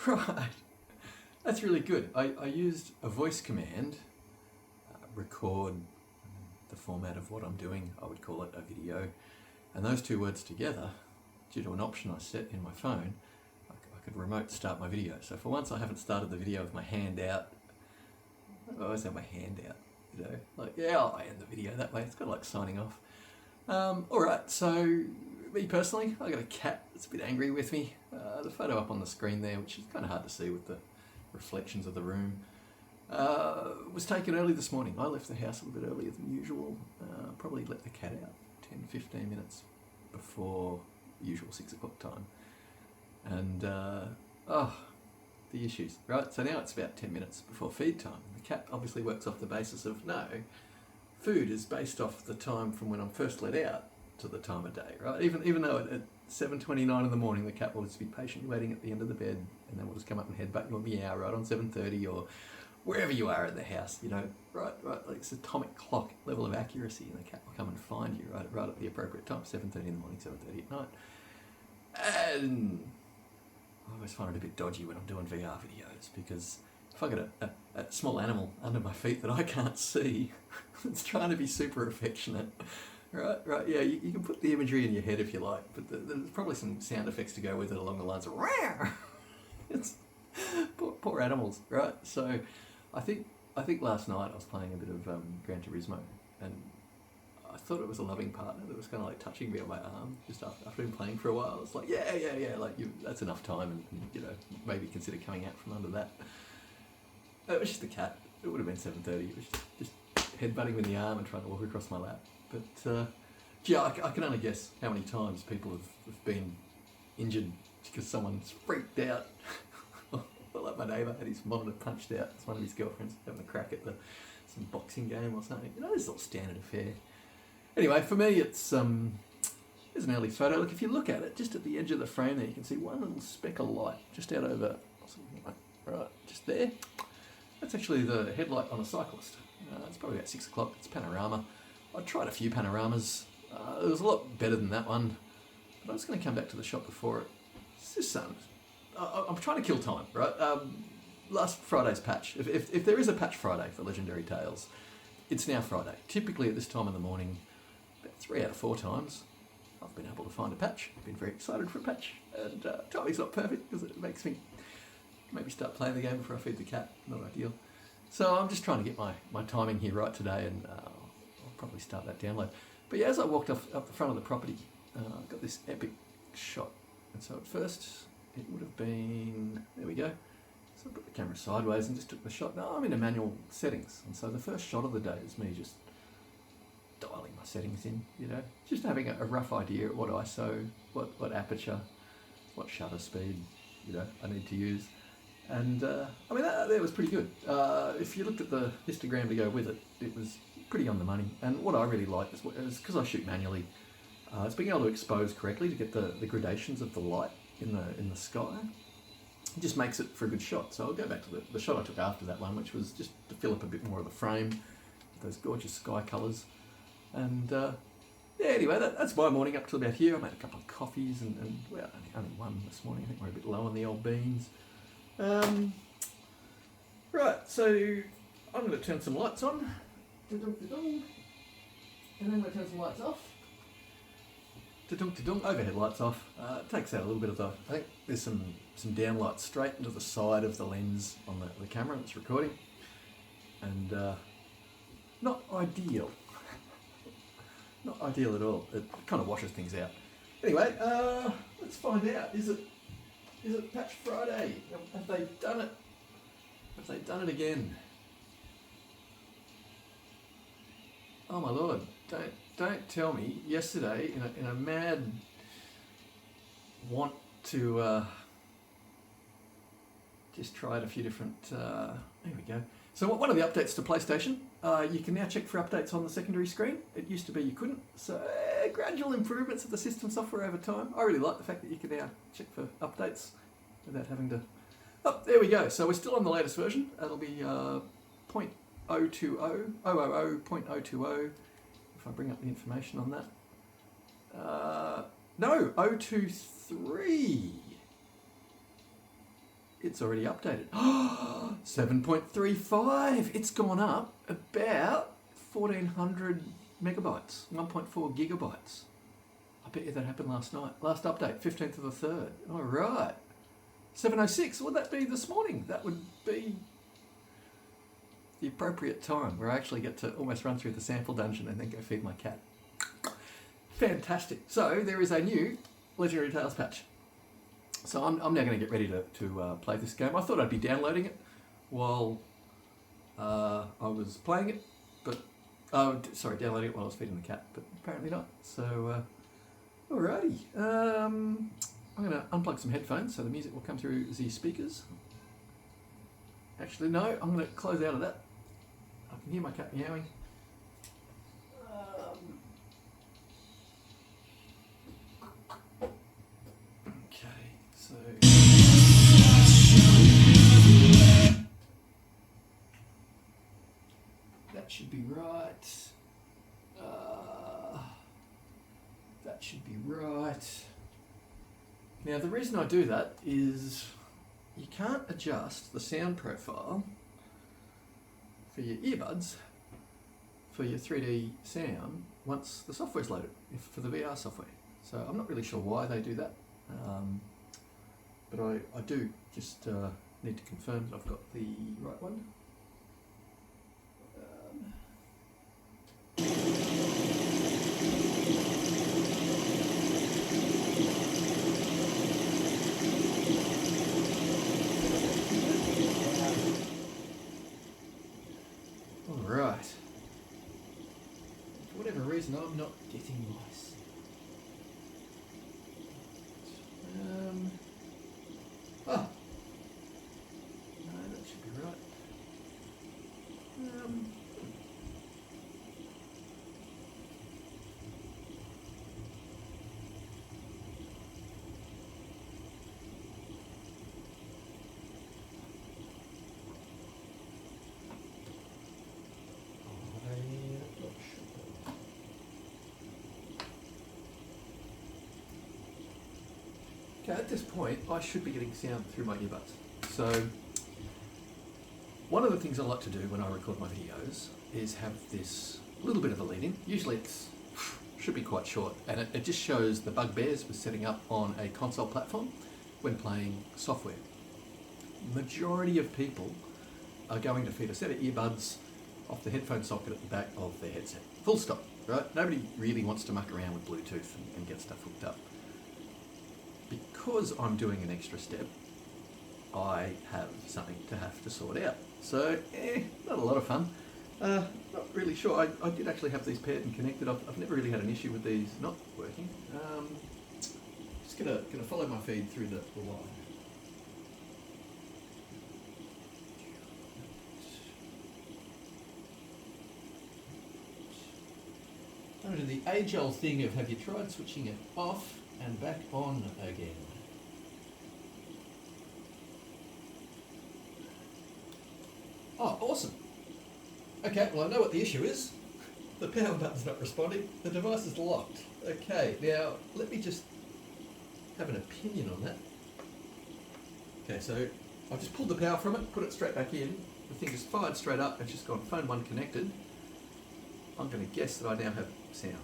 Right. That's really good. I used a voice command, record the format of what I'm doing. I would call it a video. And those two words together, due to an option I set in my phone, I could remote start my video. So for once I haven't started the video with my hand out. I always have my hand out, you know. Like, yeah, I'll end the video that way. It's kind of like signing off. Alright, so me personally, I got a cat that's a bit angry with me. The photo up on the screen there, which is kind of hard to see with the reflections of the room, was taken early this morning. I left the house a little bit earlier than usual. Probably let the cat out 10-15 minutes before the usual 6 o'clock time. And, the issues, right? So now it's about 10 minutes before feed time. The cat obviously works off the basis of, no, food is based off the time from when I'm first let out to the time of day, right? Even though at 7:29 in the morning, the cat will just be patiently waiting at the end of the bed, and then we'll just come up and head back. You'll meow right on 7:30 or wherever you are in the house, you know, right, like it's atomic clock level of accuracy, and the cat will come and find you right at the appropriate time, 7:30 in the morning, 7:30 at night. And I always find it a bit dodgy when I'm doing VR videos, because if I got a small animal under my feet that I can't see, it's trying to be super affectionate. Right, yeah, you can put the imagery in your head if you like, but there's probably some sound effects to go with it along the lines of "Rawr!" It's poor animals, right? So I think last night I was playing a bit of Gran Turismo, and I thought it was a loving partner that was kind of like touching me on my arm just after been playing for a while. It's like, yeah, like that's enough time, and you know, maybe consider coming out from under that. It was just a cat. It would have been 7:30. It was just headbutting with the arm and trying to walk across my lap. But yeah, I can only guess how many times people have been injured because someone's freaked out. Like my neighbour had his monitor punched out. It's one of his girlfriends having a crack at some boxing game or something. You know, this is all standard affair. Anyway, for me, it's there's an early photo. Look, if you look at it, just at the edge of the frame there, you can see one little speck of light just out over, right, just there. That's actually the headlight on a cyclist. It's probably about 6 o'clock. It's panorama. I tried a few panoramas. It was a lot better than that one, but I was going to come back to the shot before it. It's just I'm trying to kill time, right? Last Friday's patch. If there is a patch Friday for Legendary Tales, it's now Friday. Typically at this time in the morning, about 3 out of 4 times, I've been able to find a patch. I've been very excited for a patch, and timing's not perfect because it makes me maybe start playing the game before I feed the cat. Not ideal. So I'm just trying to get my timing here right today, and I'll probably start that download. But yeah, as I walked up the front of the property, I got this epic shot. And so at first, it would have been, there we go. So I put the camera sideways and just took the shot. Now I'm in a manual settings, and so the first shot of the day is me just dialing my settings in, you know, just having a rough idea of what ISO, what aperture, what shutter speed, you know, I need to use. And I mean, that was pretty good. If you looked at the histogram to go with it, it was pretty on the money. And what I really like is because I shoot manually, it's being able to expose correctly to get the gradations of the light in the sky. It just makes it for a good shot. So I'll go back to the shot I took after that one, which was just to fill up a bit more of the frame, with those gorgeous sky colours. And yeah, anyway, that's my morning up till about here. I made a couple of coffees and well, only one this morning. I think we're a bit low on the old beans. Right, so I'm going to turn some lights on. And then I'm going to turn some lights off. Overhead lights off. It takes out a little bit of the, I think there's some downlights straight into the side of the lens on the camera that's recording. And not ideal. Not ideal at all. It kind of washes things out. Anyway, let's find out. Is it Patch Friday? Have they done it? Have they done it again? Oh my lord! Don't tell me. Yesterday, in a mad want to just try a few different. There we go. So one of the updates to PlayStation, you can now check for updates on the secondary screen. It used to be you couldn't. So gradual improvements of the system software over time. I really like the fact that you can now check for updates without having to. Oh, there we go. So we're still on the latest version. It'll be 0.020. If I bring up the information on that. No, 023. it's already updated. 7.35. It's gone up about 1,400 megabytes, 1.4 gigabytes. I bet you that happened last night. Last update, 15th of the 3rd. All right. 7:06. Would that be this morning? That would be the appropriate time where I actually get to almost run through the sample dungeon and then go feed my cat. Fantastic. So there is a new Legendary Tales patch. So I'm now going to get ready to play this game. I thought I'd be downloading it while I was playing it, but downloading it while I was feeding the cat, but apparently not. So alrighty. I'm going to unplug some headphones so the music will come through the speakers. Actually, no, I'm going to close out of that. I can hear my cat meowing. Okay, so... that should be right. That should be right. Now, the reason I do that is you can't adjust the sound profile for your earbuds for your 3D sound once the software's loaded, for the VR software. So I'm not really sure why they do that, but I do just need to confirm that I've got the right one. Alright. For whatever reason, I'm not getting mice. No, that should be right. Okay, at this point, I should be getting sound through my earbuds. So, one of the things I like to do when I record my videos is have this little bit of a lead-in. Usually it's should be quite short, and it just shows the bugbears with setting up on a console platform when playing software. Majority of people are going to feed a set of earbuds off the headphone socket at the back of their headset. Full stop, right? Nobody really wants to muck around with Bluetooth and get stuff hooked up. Because I'm doing an extra step, I have something to have to sort out. So, not a lot of fun. Not really sure. I did actually have these paired and connected. I've never really had an issue with these not working. Just gonna follow my feed through the line. I'm going to do the age-old thing of have you tried switching it off and back on again. Oh, awesome. Okay, well I know what the issue is. The power button's not responding. The device is locked. Okay, now let me just have an opinion on that. Okay, so I've just pulled the power from it, put it straight back in. The thing just fired straight up. It's just gone phone 1 connected. I'm going to guess that I now have sound.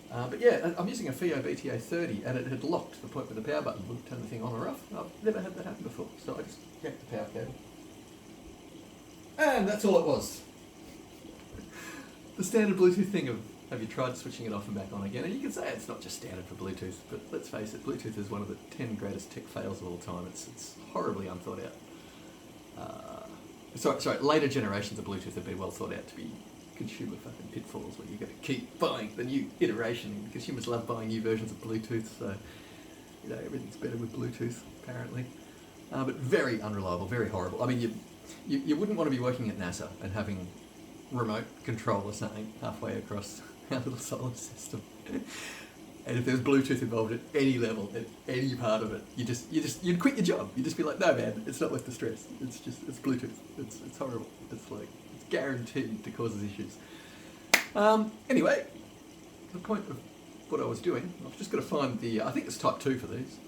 But yeah, I'm using a FIO BTA30 and it had locked to the point where the power button wouldn't turn the thing on or off. I've never had that happen before, so I just yanked the power cable. And that's all it was. The standard Bluetooth thing of have you tried switching it off and back on again? And you can say it's not just standard for Bluetooth, but let's face it, Bluetooth is one of the 10 greatest tech fails of all time. It's horribly unthought out. Sorry, later generations of Bluetooth have been well thought out to be consumer fucking pitfalls where you've got to keep buying the new iteration. Consumers love buying new versions of Bluetooth, so you know everything's better with Bluetooth apparently. But very unreliable, very horrible. I mean, you wouldn't want to be working at NASA and having remote control or something halfway across our little solar system. And if there's Bluetooth involved at any level, at any part of it, you'd quit your job. You'd just be like, no man, it's not worth the stress. It's Bluetooth. It's horrible. It's guaranteed to cause us issues. Anyway, the point of what I was doing, I've just got to find the, I think it's type 2 for these.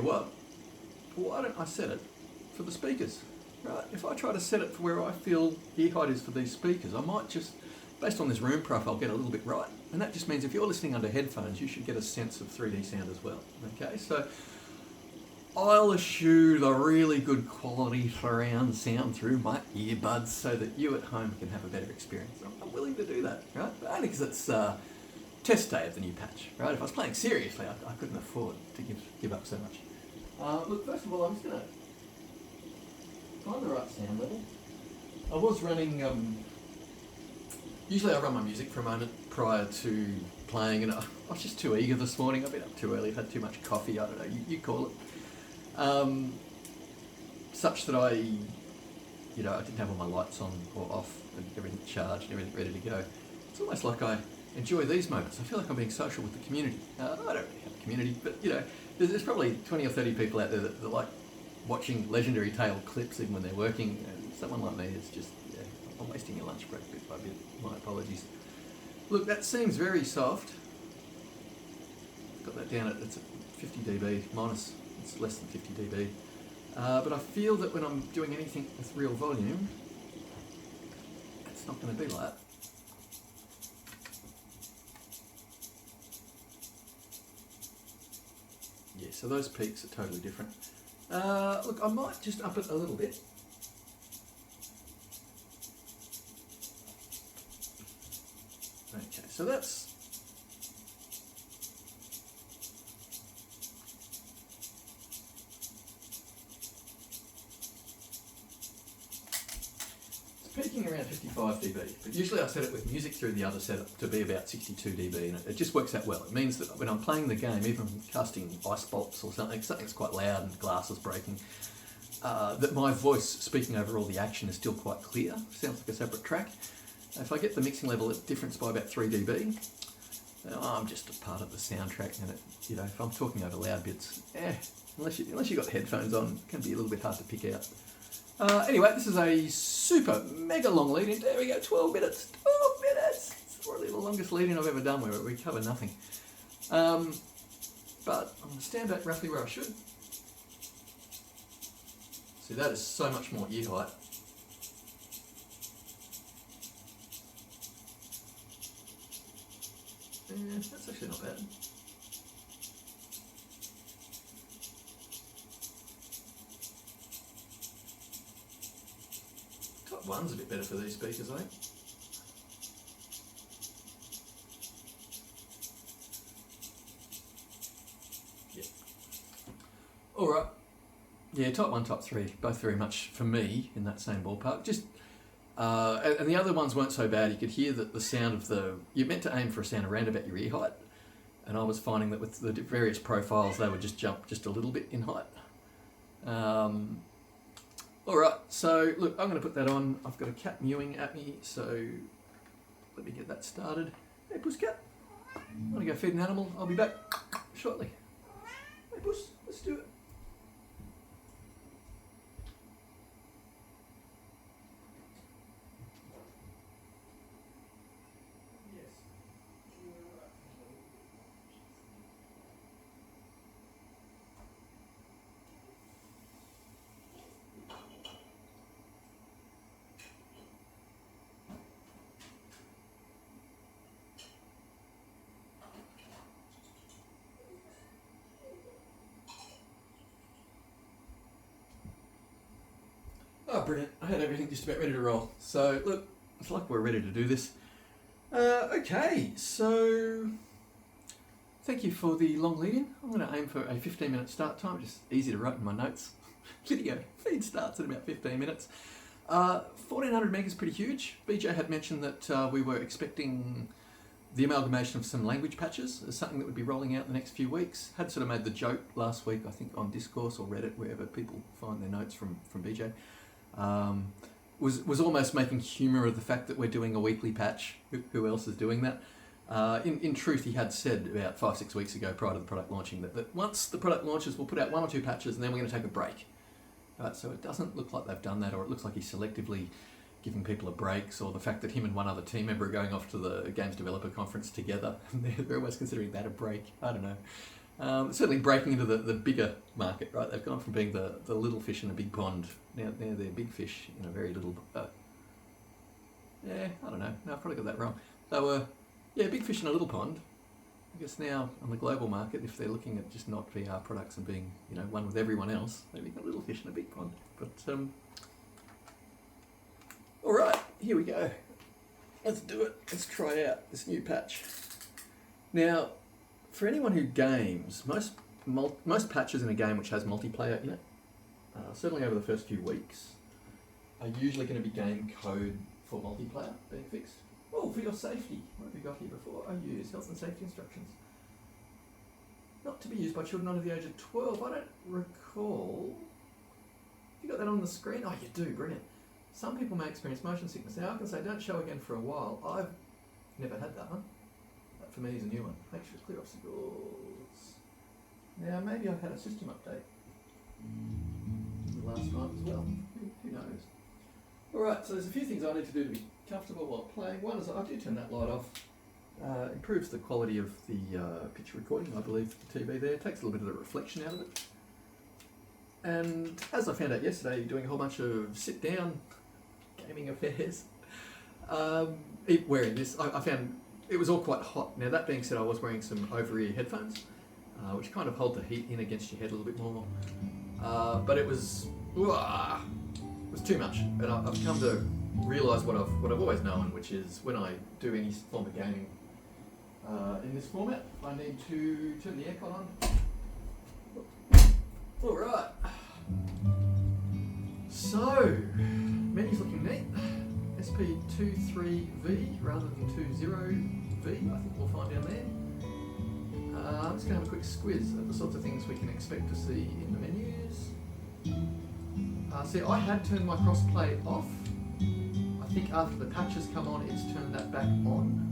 what, why don't I set it for the speakers? Right? If I try to set it for where I feel ear height is for these speakers, I might just, based on this room profile, get a little bit right. And that just means if you're listening under headphones, you should get a sense of 3D sound as well. Okay, so I'll eschew the really good quality surround sound through my earbuds so that you at home can have a better experience. I'm willing to do that, right? But only because it's test day of the new patch, right? If I was playing seriously, I couldn't afford to give up so much. Look, first of all, I'm just going to find the right sound level. I was running, usually I run my music for a moment prior to playing, and I was just too eager this morning. I've been up too early, I've had too much coffee, I don't know, you call it. Such that I didn't have all my lights on or off and everything charged and everything ready to go. It's almost like I enjoy these moments. I feel like I'm being social with the community. I don't really have a community, but there's probably 20 or 30 people out there that like watching Legendary Tale clips even when they're working, and someone like me is just, I'm wasting your lunch break bit by bit. My apologies. Look, that seems very soft. Got that down at, it's at 50 dB minus. It's less than 50 dB. But I feel that when I'm doing anything with real volume, it's not going to be like that. Yeah, so those peaks are totally different. Look, I might just up it a little bit. Okay, so that's peaking around 55 dB, but usually I set it with music through the other setup to be about 62 dB, and it just works out well. It means that when I'm playing the game, even casting ice bolts or something that's quite loud and glasses breaking, that my voice speaking over all the action is still quite clear. Sounds like a separate track. If I get the mixing level at difference by about 3 dB, I'm just a part of the soundtrack, and if I'm talking over loud bits, unless you've got headphones on, it can be a little bit hard to pick out. Anyway, this is a super mega long lead-in. There we go, 12 minutes. 12 minutes! It's probably the longest lead-in I've ever done where we cover nothing. But I'm going to stand back roughly where I should. See, that is so much more ear height. That's actually not bad. Top one's a bit better for these speakers, I think. Yeah. Alright. Yeah, top one, top three, both very much for me in that same ballpark. Just and the other ones weren't so bad. You could hear that the sound of you're meant to aim for a sound around about your ear height, and I was finding that with the various profiles they would just jump just a little bit in height. Alright, so look, I'm going to put that on. I've got a cat mewing at me, so let me get that started. Hey Pusscat, I'm going to go feed an animal. I'll be back shortly. Hey Puss, let's do it. Oh, brilliant. I had everything just about ready to roll. So, look, it's like we're ready to do this. Okay, so thank you for the long lead-in. I'm going to aim for a 15-minute start time, just easy to write in my notes. Video feed starts at about 15 minutes. 1400 meg is pretty huge. BJ had mentioned that we were expecting the amalgamation of some language patches as something that would be rolling out in the next few weeks. Had sort of made the joke last week, I think, on Discourse or Reddit, wherever people find their notes from BJ. Was almost making humour of the fact that we're doing a weekly patch. Who else is doing that? In truth, he had said about 5-6 weeks ago, prior to the product launching, that once the product launches, we'll put out 1 or 2 patches and then we're going to take a break. So it doesn't look like they've done that, or it looks like he's selectively giving people a break, or the fact that him and one other team member are going off to the Games Developer Conference together. They're almost considering that a break. I don't know. Certainly breaking into the bigger market, right? They've gone from being the little fish in a big pond, now they're big fish in a very little... yeah, I don't know. No, I've probably got that wrong. They were, big fish in a little pond. I guess now on the global market, if they're looking at just not VR products and being, one with everyone else, they've got little fish in a big pond. But, all right, here we go. Let's do it. Let's try out this new patch. Now, for anyone who games, most patches in a game which has multiplayer in it, certainly over the first few weeks, are usually going to be game code for multiplayer being fixed. Oh, for your safety. What have we got here before? I use health and safety instructions. Not to be used by children under the age of 12. I don't recall. You got that on the screen? Oh, you do. Brilliant. Some people may experience motion sickness. Now, I can say don't show again for a while. I've never had that one. That for me is a new one. Make sure to clear obstacles. Now, maybe I've had a system update last night as well. Who knows? Alright, so there's a few things I need to do to be comfortable while playing. One is I do turn that light off. Improves the quality of the picture recording, I believe, for the TV there. Takes a little bit of the reflection out of it. And as I found out yesterday, doing a whole bunch of sit-down gaming affairs, wearing this, I found it was all quite hot. Now that being said, I was wearing some over-ear headphones, which kind of hold the heat in against your head a little bit more. But it was too much, and I've come to realise what I've always known, which is when I do any form of gaming in this format, I need to turn the aircon on. All right. So menu's looking neat. SP23V rather than 20V. I think we'll find down there. I'm just going to have a quick squiz at the sorts of things we can expect to see in the menus. See, I had turned my crossplay off. I think after the patches come on, it's turned that back on.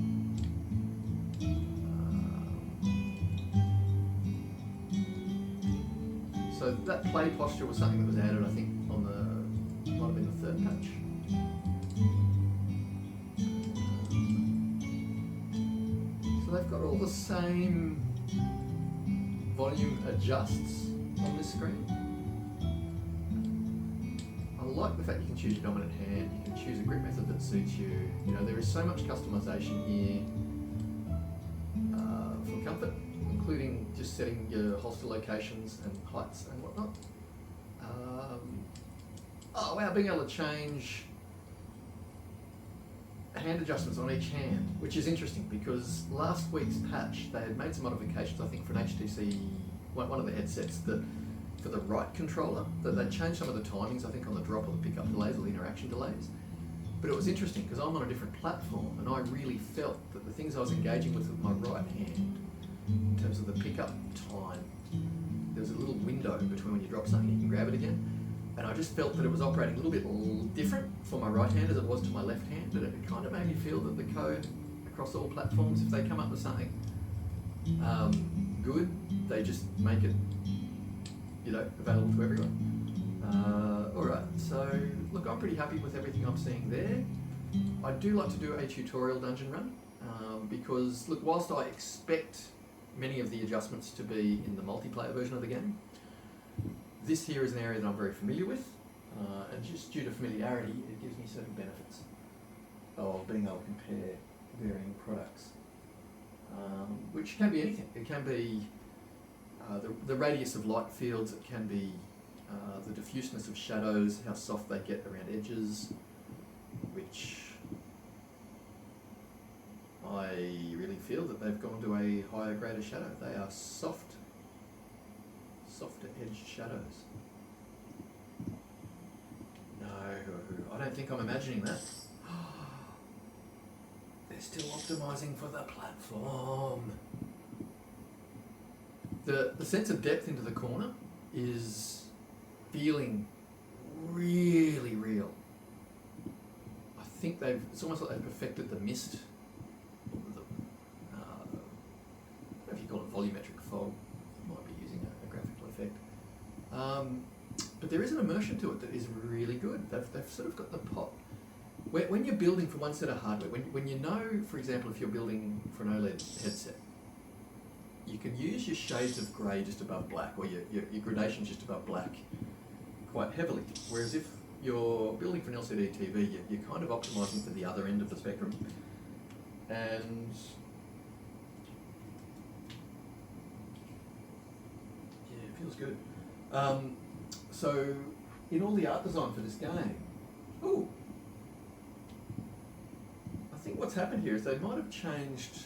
So that play posture was something that was added, I think, on the might have been the third patch. So they've got all the same volume adjusts on this screen. I like the fact you can choose your dominant hand, you can choose a grip method that suits you. There is so much customization here for comfort, including just setting your holster locations and heights and whatnot. Oh wow, being able to change hand adjustments on each hand, which is interesting because last week's patch they had made some modifications, I think, for an HTC, one of the headsets, that for the right controller, that they'd changed some of the timings, I think, on the drop or the pickup delays or the interaction delays. But it was interesting because I'm on a different platform and I really felt that the things I was engaging with my right hand, in terms of the pickup time, there's a little window between when you drop something and you can grab it again. And I just felt that it was operating a little bit different for my right hand as it was to my left hand. And it kind of made me feel that the code across all platforms, if they come up with something good, they just make it, available to everyone. Alright, so look, I'm pretty happy with everything I'm seeing there. I do like to do a tutorial dungeon run because, look, whilst I expect many of the adjustments to be in the multiplayer version of the game, this here is an area that I'm very familiar with, and just due to familiarity, it gives me certain benefits of being able to compare varying products, which can be anything. It can be the radius of light fields, it can be the diffuseness of shadows, how soft they get around edges, which I really feel that they've gone to a higher grade of shadow. They are softer edged shadows. No, I don't think I'm imagining that. They're still optimizing for the platform. The sense of depth into the corner is feeling really real. I think it's almost like they've perfected the mist. I don't know if you call it volumetric fog. Might be using a graphical effect. But there is an immersion to it that is really good. They've sort of got the pop. When you're building for one set of hardware, when you know, for example, if you're building for an OLED headset, you can use your shades of grey just above black, or your gradations just above black quite heavily. Whereas if you're building for an LCD TV, you're kind of optimising for the other end of the spectrum. And yeah, it feels good. So in all the art design for this game, ooh, I think what's happened here is they might have changed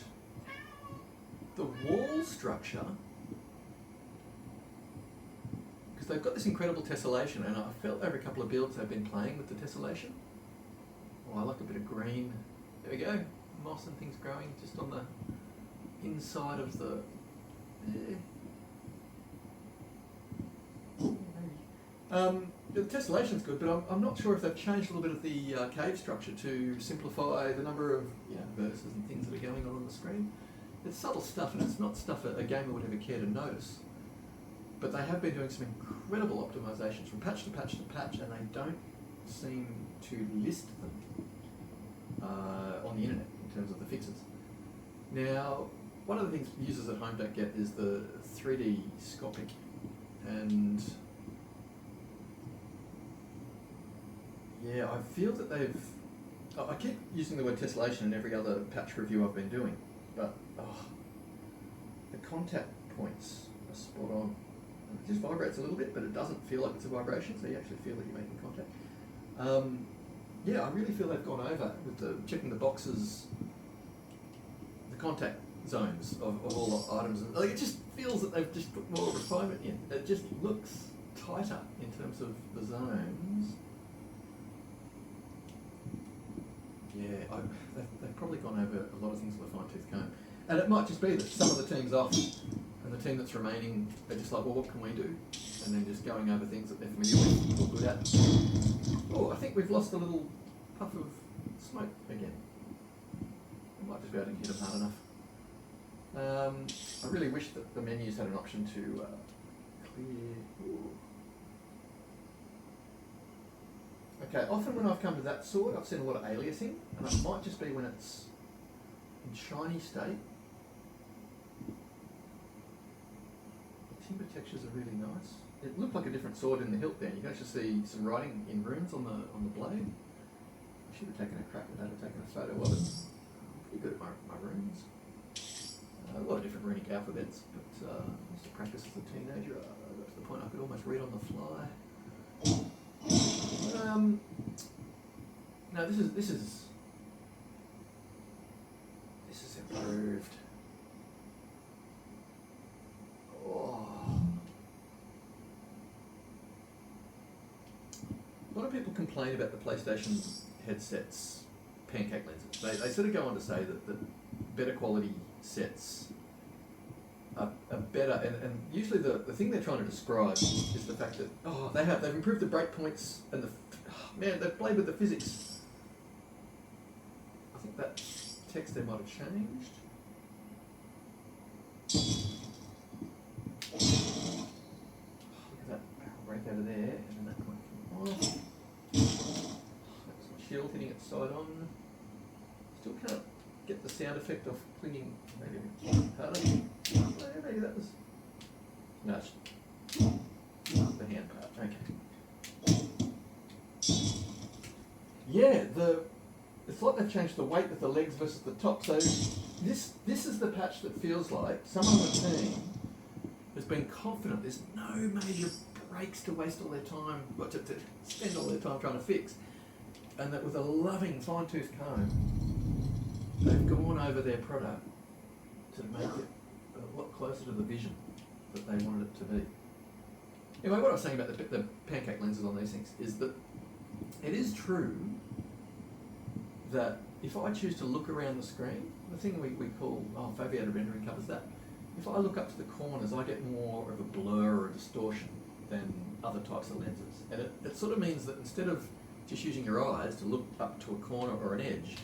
the wall structure, because they've got this incredible tessellation, and I felt over a couple of builds they've been playing with the tessellation. Oh, I like a bit of green. There we go. Moss and things growing just on the inside of the... The tessellation's good, but I'm not sure if they've changed a little bit of the cave structure to simplify the number of verses and things that are going on the screen. It's subtle stuff, and it's not stuff a gamer would ever care to notice. But they have been doing some incredible optimisations from patch to patch to patch, and they don't seem to list them on the internet in terms of the fixes. Now, one of the things users at home don't get is the 3D scopic, and yeah, I feel that they've... I keep using the word tessellation in every other patch review I've been doing, but the contact points are spot on. It just vibrates a little bit, but it doesn't feel like it's a vibration, so you actually feel that you're making contact. Yeah, I really feel they've gone over with the checking the boxes, the contact zones of all the items. And, like, it just feels that they've just put more refinement in. It just looks tighter in terms of the zones. Yeah, they've probably gone over a lot of things with a fine-tooth comb. And it might just be that some of the team's off, and the team that's remaining are just like, well, what can we do? And then just going over things that they're familiar with or good at. Oh, I think we've lost a little puff of smoke again. I might just be able to hit them hard enough. I really wish that the menus had an option to clear... Ooh. Okay, often when I've come to that sword, I've seen a lot of aliasing, and it might just be when it's in shiny state. The timber textures are really nice. It looked like a different sword in the hilt there. You can actually see some writing in runes on the blade. I should have taken a crack at that or taken a photo of it. I'm pretty good at my runes. A lot of different runic alphabets, but I used to practice as a teenager. I got to the point I could almost read on the fly. No, this is improved. Oh. A lot of people complain about the PlayStation headsets pancake lenses. They sort of go on to say that better quality sets are better, and usually the thing they're trying to describe is the fact that they've improved the breakpoints and they've played with the physics. I think that text there might have changed. Look at that barrel break over there, and then that point came off. That's my shield hitting it side on. Still can't get the sound effect of clinging. Maybe harder. Maybe that was... No, it's the hand part. Okay. Yeah, it's like they've changed the weight of the legs versus the top. So this is the patch that feels like someone on the team has been confident there's no major breaks to waste all their time, to spend all their time trying to fix, and that with a loving fine-tooth comb, they've gone over their product to make it a lot closer to the vision that they wanted it to be. Anyway, what I was saying about the pancake lenses on these things is that it is true that if I choose to look around the screen, the thing we call, foveated rendering covers that. If I look up to the corners, I get more of a blur or a distortion than other types of lenses. And it sort of means that instead of just using your eyes to look up to a corner or an edge,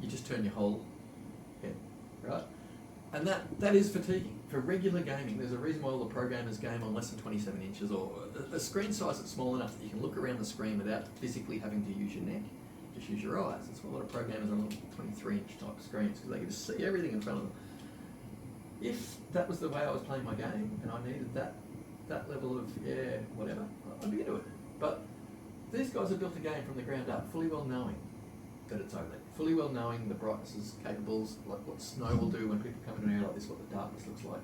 you just turn your whole head, right? And that is fatiguing. For regular gaming, there's a reason why all the pro gamers game on less than 27 inches, or a screen size that's small enough that you can look around the screen without physically having to use your neck. Just use your eyes. That's why a lot of pro gamers are on 23-inch type screens, because they can just see everything in front of them. if that was the way I was playing my game and I needed that level of, whatever, I'd be into it. But these guys have built a game from the ground up, fully well knowing that it's OLED, fully well knowing the brightnesses, capables, like what snow will do when people come in an area like this, what the darkness looks like.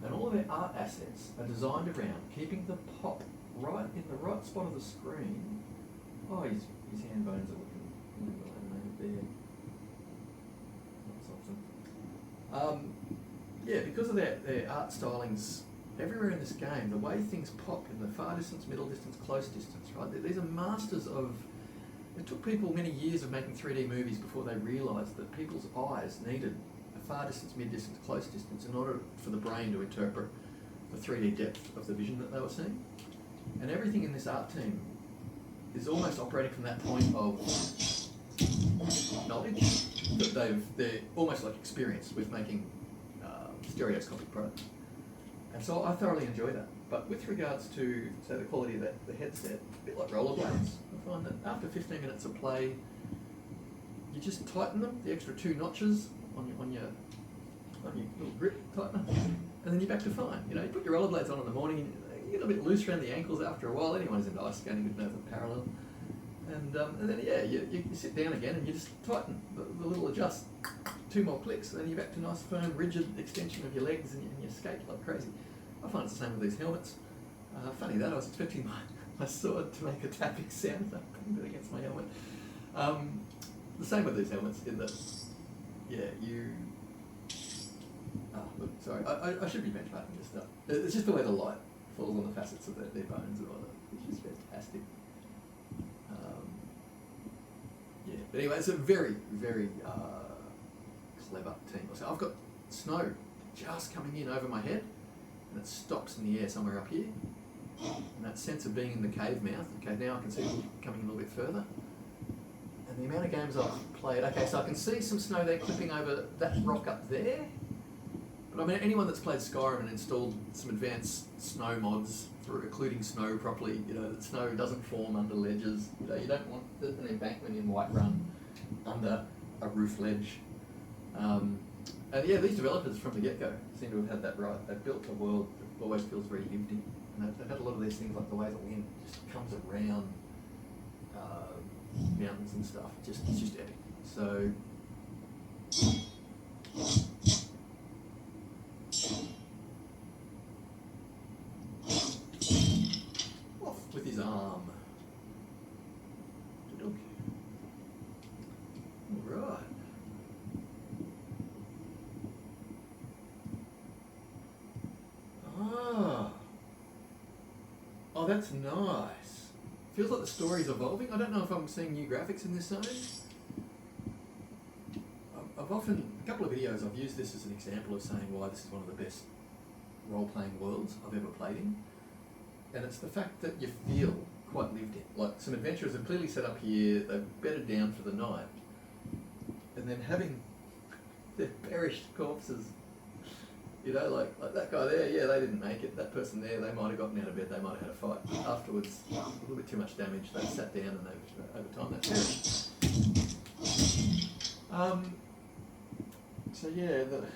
And all of their art assets are designed around keeping the pop right in the right spot of the screen. Oh, his hand bones are looking a little animated there. That's awesome. Because of their art stylings everywhere in this game, the way things pop in the far distance, middle distance, close distance, right? These are masters of... It took people many years of making 3D movies before they realised that people's eyes needed a far distance, mid distance, close distance in order for the brain to interpret the 3D depth of the vision that they were seeing. And everything in this art team is almost operating from that point of knowledge that they're almost like experienced with making stereoscopic products. And so I thoroughly enjoy that. But with regards to, say, the quality of the headset, a bit like rollerblades, I find that after 15 minutes of play, you just tighten them, the extra 2 notches on your little grip tightener, and then you're back to fine. You know, you put your rollerblades on in the morning, you get a bit loose around the ankles after a while. Anyone who's into ice skating would know the parallel. And then you sit down again and you just tighten the little adjust, 2 more clicks, and then you're back to nice firm rigid extension of your legs and you skate like crazy. I find it's the same with these helmets. Funny that, I was expecting my sword to make a tapping sound, so I couldn't do it against my helmet. The same with these helmets in that, sorry, I should be benchmarking this stuff. It's just the way the light falls on the facets of their bones and all that, which is fantastic. But anyway, it's a very, very clever team. So I've got snow just coming in over my head, and it stops in the air somewhere up here. And that sense of being in the cave mouth, okay, now I can see it coming a little bit further. And the amount of games I've played, okay, so I can see some snow there clipping over that rock up there. But I mean, anyone that's played Skyrim and installed some advanced snow mods for occluding snow properly, you know, that snow doesn't form under ledges. You know, you don't want an embankment in Whiterun under a roof ledge. And yeah, these developers from the get-go seem to have had that right. They've built a world that always feels very lived in. And they've had a lot of these things like the way the wind just comes around mountains and stuff. It's just epic. So off with his arm. Alright. Oh, that's nice. Feels like the story's evolving. I don't know if I'm seeing new graphics in this zone. A couple of videos, I've used this as an example of saying why this is one of the best role-playing worlds I've ever played in. And it's the fact that you feel quite lived in. Like, some adventurers have clearly set up here, they've bedded down for the night, and then having their perished corpses, you know, like that guy there, yeah, they didn't make it. That person there, they might have gotten out of bed, they might have had a fight. Afterwards, a little bit too much damage, they sat down and they've, over time, they've perished. So yeah, the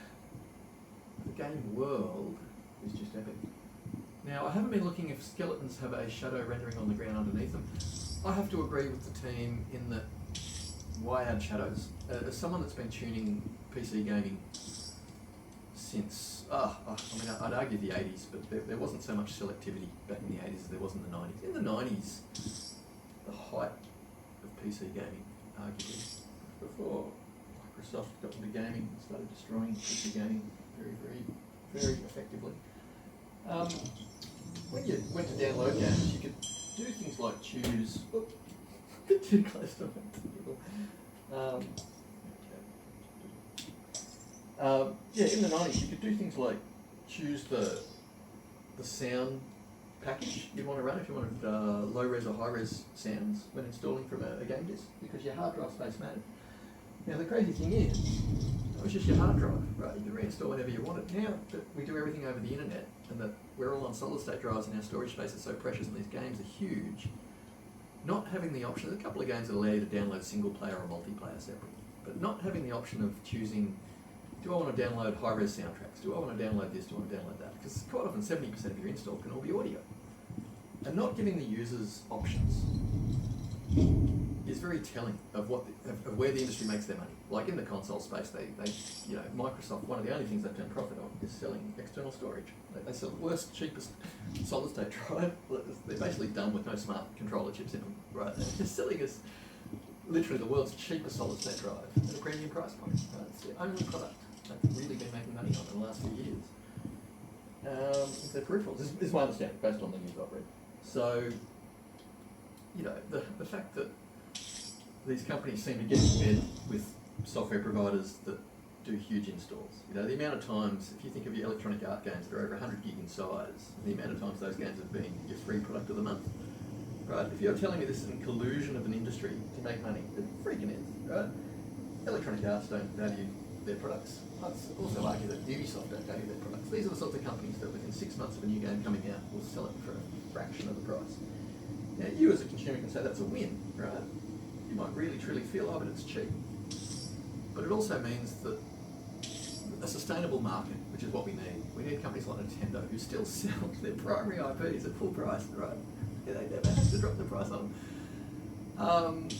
game world is just epic. Now, I haven't been looking if skeletons have a shadow rendering on the ground underneath them. I have to agree with the team in that, why add shadows? As someone that's been tuning PC gaming since, I'd argue the 80s, but there wasn't so much selectivity back in the 80s as there was in the 90s. In the 90s, the height of PC gaming, arguably, before Microsoft got into gaming and started destroying PC gaming very, very, very effectively. When you went to download games, you could do things like choose... a bit too close to my in the 90s, you could do things like choose the sound package you'd want to run if you wanted low-res or high-res sounds when installing from a game disk, because your hard drive space mattered. Now, the crazy thing is, it was just your hard drive, right? You could reinstall whenever you wanted. Now that we do everything over the internet and that we're all on solid-state drives and our storage space is so precious and these games are huge, not having the option, there's a couple of games that allow you to download single-player or multiplayer separately, but not having the option of choosing do I want to download high-res soundtracks? Do I want to download this? Do I want to download that? Because quite often 70% of your install can all be audio. And not giving the users options is very telling of of where the industry makes their money. Like in the console space, they Microsoft, one of the only things they've turned profit on is selling external storage. They sell the worst, cheapest solid state drive. They're basically done with no smart controller chips in them, right? They're selling us literally the world's cheapest solid state drive at a premium price point. Right? It's the only product they've really been making money on in the last few years. It's their peripherals. This is my understanding based on the news I've read. So, the fact that these companies seem to get in bed with software providers that do huge installs. The amount of times, if you think of your electronic art games that are over 100 gig in size, the amount of times those games have been your free product of the month, right? If you're telling me this is a collusion of an industry to make money, it freaking is, right? Electronic arts don't value their products. I'd also argue that Ubisoft don't value their products. These are the sorts of companies that within 6 months of a new game coming out will sell it for a fraction of the price. Now, you as a consumer can say that's a win, right? You might really truly feel, but it's cheap. But it also means that a sustainable market, which is what we need. We need companies like Nintendo who still sell their primary IPs at full price, right? They never have to drop the price on them.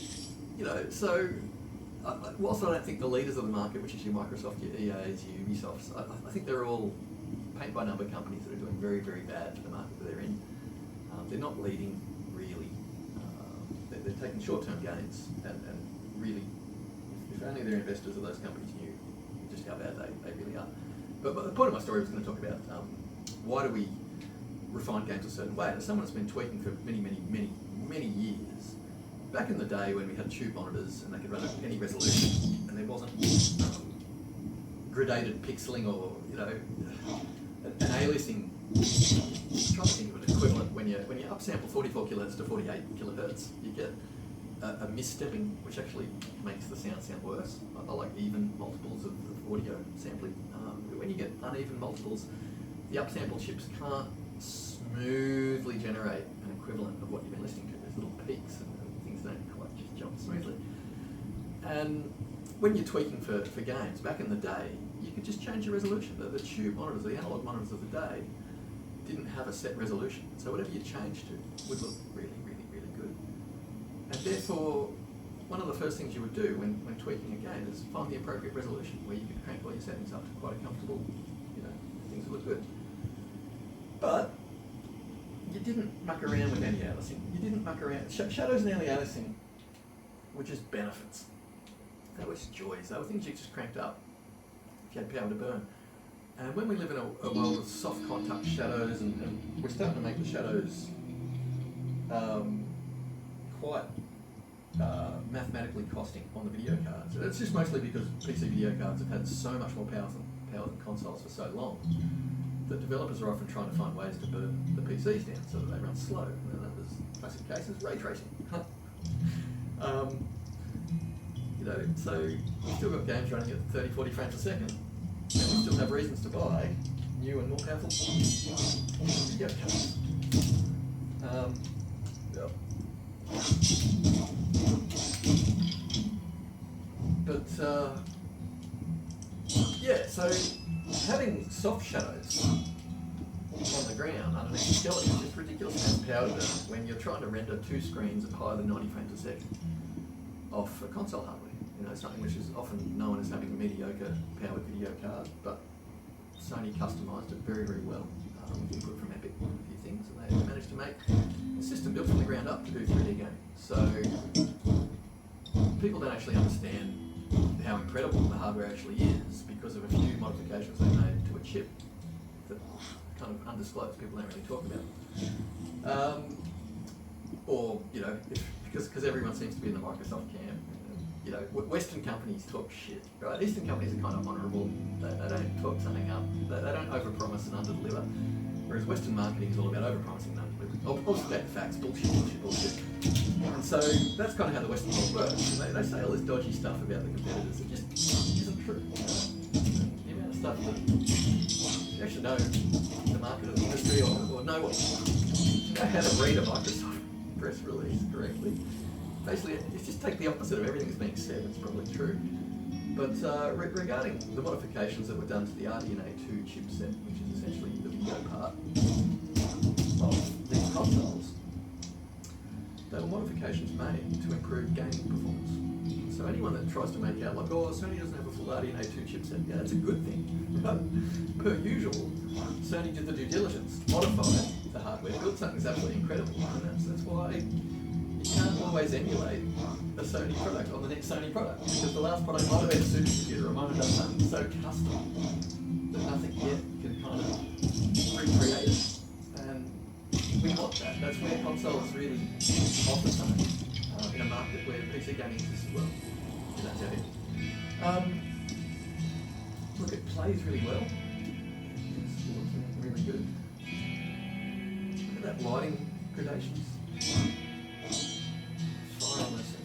So whilst I don't think the leaders of the market, which is your Microsoft, your EAs, your Ubisofts, I think they're all paint-by-number companies that are doing very, very bad for the market that they're in. They're not leading, really. They're taking short-term gains, and really, if only their investors of those companies knew just how bad they really are. But the point of my story was going to talk about why do we refine games a certain way. As someone that's been tweaking for many years, back in the day when we had tube monitors and they could run at any resolution and there wasn't gradated pixeling or an aliasing, I'm trying to think of an equivalent when you upsample 44 kilohertz to 48 kilohertz, you get a misstepping, which actually makes the sound worse. I like even multiples of audio sampling. When you get uneven multiples, the upsample chips can't smoothly generate an equivalent of what you've been listening to. There's little peaks and things don't quite just jump smoothly. And when you're tweaking for games, back in the day, you could just change the resolution. The tube monitors, the analog monitors of the day, didn't have a set resolution. So whatever you changed to would look really, really, really good. And therefore, one of the first things you would do when tweaking a game is find the appropriate resolution where you could crank all your settings up to quite a comfortable, things that look good. But you didn't muck around with anti-aliasing. You didn't muck around. Shadows and anti-aliasing were just benefits. They were just joys. They were things you just cranked up if you had power to burn. And when we live in a world of soft contact shadows, and we're starting to make the shadows quite mathematically costing on the video cards. So that's just mostly because PC video cards have had so much more power than consoles for so long that developers are often trying to find ways to burn the PCs down so that they run slow. And that was classic cases, ray tracing. So we've still got games running at 30, 40 frames a second, and we still have reasons to buy new and more powerful video cards. So having soft shadows on the ground underneath the skeleton is just ridiculous amount of power to burn when you're trying to render two screens at higher than 90 frames a second off a console hardware. Something which is often known as having a mediocre powered video card, but Sony customised it very, very well with input from Epic on a few things, and they managed to make a system built from the ground up to do 3D games. So people don't actually understand how incredible the hardware actually is because of a few modifications they made to a chip that kind of undisclosed, people don't really talk about. Because everyone seems to be in the Microsoft camp. Western companies talk shit, right? Eastern companies are kind of honourable. They don't talk something up. They don't overpromise and underdeliver. Whereas Western marketing is all about overpromising and underdelivering. Obfuscate the facts, bullshit. And so that's kind of how the Western world works. And they say all this dodgy stuff about the competitors that just isn't true. The amount of stuff that you actually know the market of the industry or know how to read a Microsoft press release correctly. Basically, if you just take the opposite of everything that's being said, it's probably true. But regarding the modifications that were done to the RDNA2 chipset, which is essentially the video part of these consoles, they were modifications made to improve gaming performance. So anyone that tries to make out like, oh, Sony doesn't have a full RDNA2 chipset, yeah, that's a good thing. But per usual, Sony did the due diligence, modified the hardware, built something that's absolutely incredible, and that's why you can't always emulate a Sony product on the next Sony product, because the last product might have been a supercomputer, or might have done something so custom that nothing yet can kind of recreate it. And we want that. That's where consoles really offer something in a market where PC gaming exists as well. That's it. Look, it plays really well. It's looking really good. Look at that lighting gradations. Fire on those things.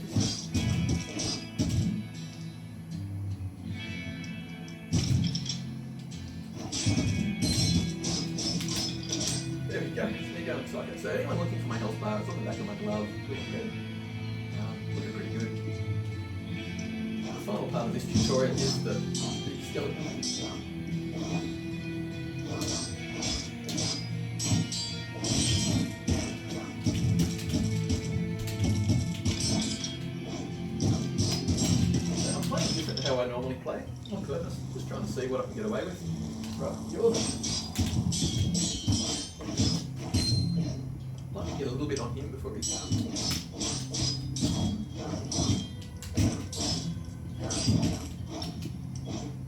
There we go. Me going psycho. So anyone looking for my health bar, it's on the back of my glove. Looking pretty good. The final part of this tutorial is the big skeleton. I'm playing different to how I normally play. On purpose. Just trying to see what I can get away with. Right, yours. I'd like to get a little bit on him before he's done.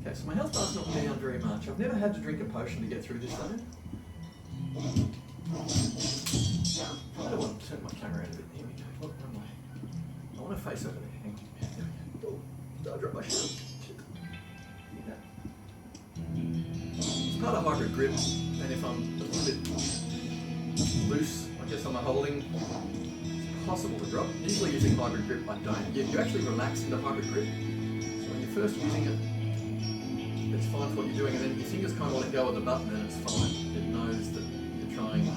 Okay, so my health bar's not down very much. I've never had to drink a potion to get through this though. I don't want to turn my camera around a bit. Here we go. Look, one way. I want to face over there. Hang on. Yeah, there we go. Oh, I dropped my shield. Shit. Yeah. It's part of hybrid grip, and if I'm a little bit loose, I guess on my holding, it's possible to drop. Usually using hybrid grip, I don't. You actually relax into hybrid grip. So when you're first using it, it's fine for what you're doing, and then your fingers kind of let go of the button and it's fine. It knows that you're trying. Your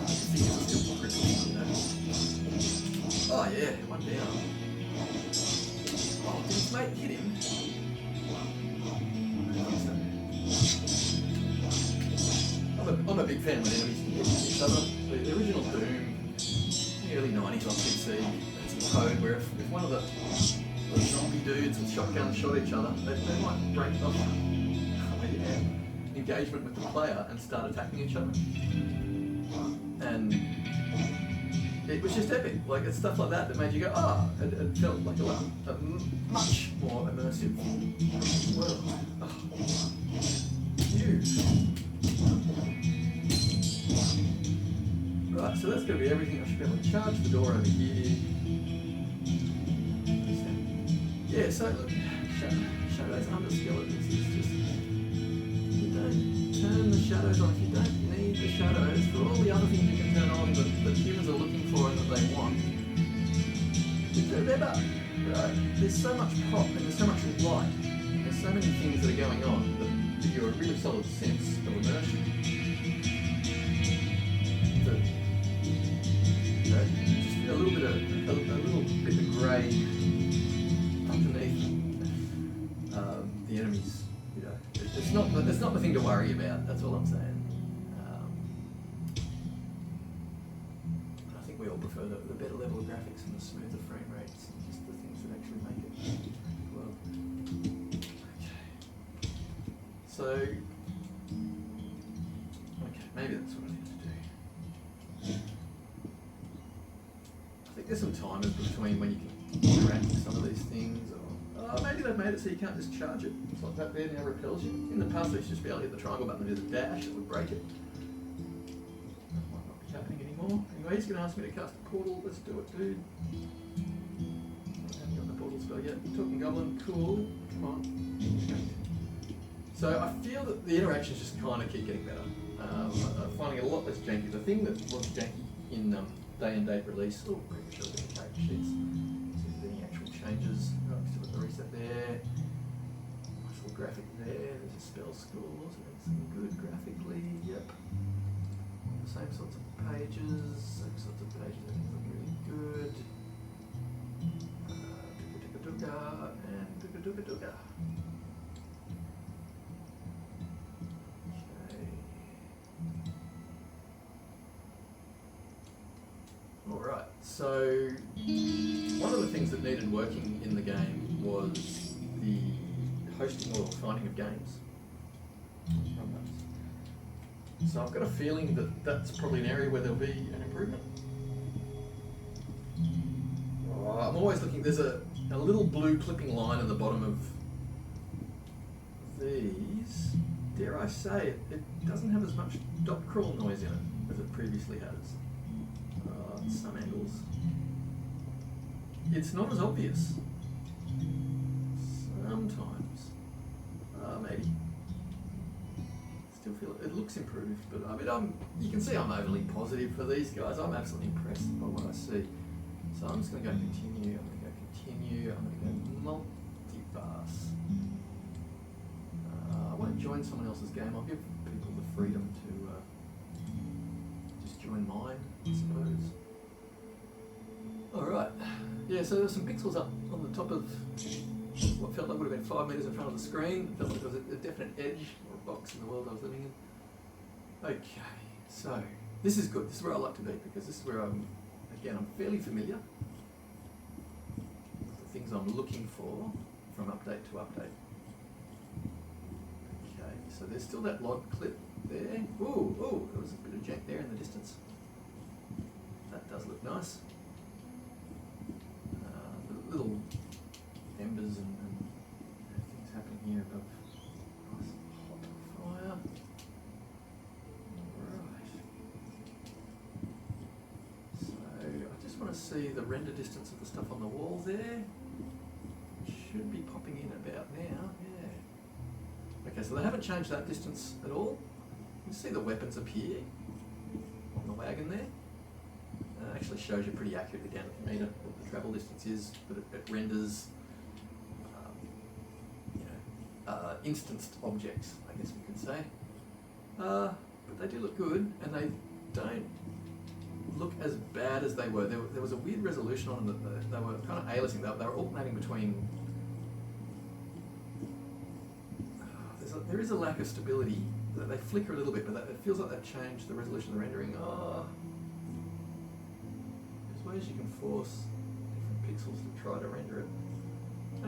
fingers are still gripping, you know. Oh yeah, one down. Oh, did his mate hit him? I'm a big fan when enemies can hit each other. The original Doom, in the early 90s on PC, that's a code where if one of the zombie dudes with shotguns shot each other, they might break off engagement with the player and start attacking each other. And it was just epic. Like, it's stuff like that that made you go, ah, oh, it felt like a much more immersive world. Oh. Right, so that's going to be everything. I should be able to charge the door over here. Yeah, so look, shadows under skeletons is just, you don't turn the shadows on if you don't need the shadows for all the other things you can turn on that humans are looking for and that they want. They're better, right? There's so much pop and there's so much light and there's so many things that are going on that give you a really solid sense of immersion. Just a little bit of grey underneath the enemies. You know, it's not the thing to worry about. That's all I'm saying. I think we all prefer the better level of graphics and the smoother frame rates, and just the things that actually make it well. Okay. So, okay, maybe that's what I need to do. I think there's some timers between when you can interact with some of these things, or maybe they've made it so you can't just charge it. It's like that there now repels you. In the past, they used to just be able to hit the triangle button and do the dash, it would break it. That might not be happening anymore. Anyway, he's going to ask me to cast a portal. Let's do it, dude. I haven't got the portal spell yet. Talking Goblin, cool. Come on. So I feel that the interactions just kind of keep getting better. I'm finding it a lot less janky. The thing that was janky in day and date release. Oh, quick, show the character sheets. See if there's any actual changes. Oh, still got the reset there. Nice little graphic there. There's a spell score, so that's some good graphically. Yep. The same sorts of pages. Same sorts of pages. Everything's looking really good. dooga dooga. Okay. Alright, so one of the things that needed working in the game was the hosting or finding of games. So I've got a feeling that that's probably an area where there'll be an improvement. I'm always looking, there's a little blue clipping line at the bottom of these. Dare I say, it doesn't have as much dot crawl noise in it as it previously has. Some angles. It's not as obvious. Sometimes. Maybe. Still feel it looks improved, but I mean, you can see I'm overly positive for these guys. I'm absolutely impressed by what I see. So I'm just going to go continue. I'm going to go continue. I'm going to go multipass. I won't join someone else's game. I'll give people the freedom to just join mine, I suppose. All right. Yeah. So there's some pixels up on the top of what felt like would have been 5 meters in front of the screen. It felt like there was a definite edge or a box in the world I was living in. Okay, so this is good. This is where I like to be because this is where I'm fairly familiar with the things I'm looking for from update to update. Okay, so there's still that log clip there. Ooh, there was a bit of jank there in the distance. That does look nice. Little embers and things happening here above. Nice hot fire. Alright. So I just want to see the render distance of the stuff on the wall there. Should be popping in about now, yeah. Okay, so they haven't changed that distance at all. You see the weapons appear on the wagon there. It actually shows you pretty accurately down to the meter what the travel distance is, but it renders instanced objects, I guess we could say. But they do look good, and they don't look as bad as they were. There was a weird resolution on them that they were kind of A-listing. They were alternating between... there is a lack of stability. They flicker a little bit, but it feels like they've changed the resolution of the rendering. There's ways you can force different pixels to try to render it. I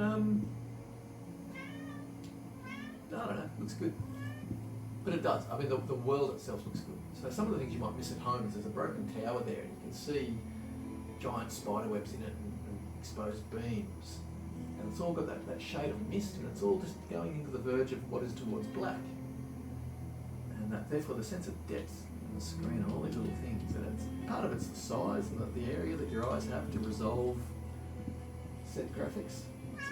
don't know, looks good. But it does. I mean, the world itself looks good. So some of the things you might miss at home is there's a broken tower there, and you can see giant spider webs in it and exposed beams. And it's all got that shade of mist, and it's all just going into the verge of what is towards black. And therefore the sense of depth in the screen and all these little things. And part of it's the size and the area that your eyes have to resolve set graphics.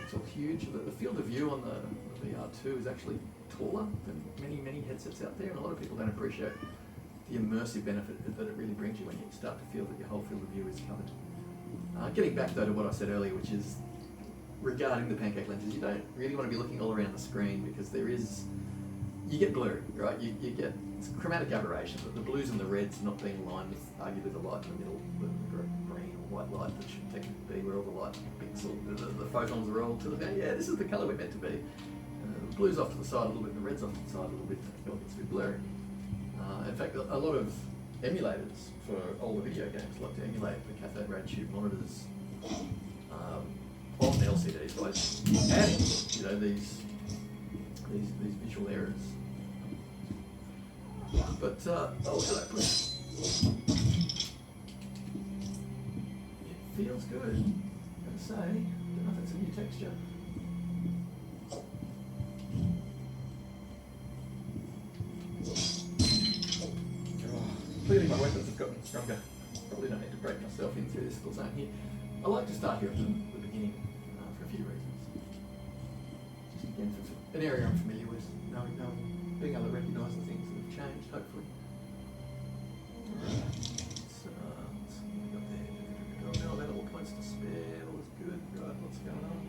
It's all huge. The field of view on the VR2 is actually taller than many headsets out there, and a lot of people don't appreciate the immersive benefit that it really brings you when you start to feel that your whole field of view is covered. Getting back though to what I said earlier, which is regarding the pancake lenses, you don't really want to be looking all around the screen because you get blurry, right? You get chromatic aberration, the blues and the reds not being aligned with arguably the light in the middle, the green or white light that should technically be where all the light pixel, the photons are all to the back. Yeah, this is the colour we're meant to be. The blues off to the side a little bit, and the reds off to the side a little bit, it all gets a bit blurry. In fact, a lot of emulators for older video games like to emulate the cathode ray tube monitors on the LCDs by adding, these visual errors. But look at that push. It feels good. I'm gonna say, I don't know if it's a new texture. Clearly my weapons have gotten stronger. Probably don't need to break myself in through this little zone here. I like to start here at the beginning for a few reasons. Just again, for an area I'm familiar with, being able to recognise the things that have changed, hopefully. Alright, so let's see what we got there. No available points to spare, all is good. Right, what's going on?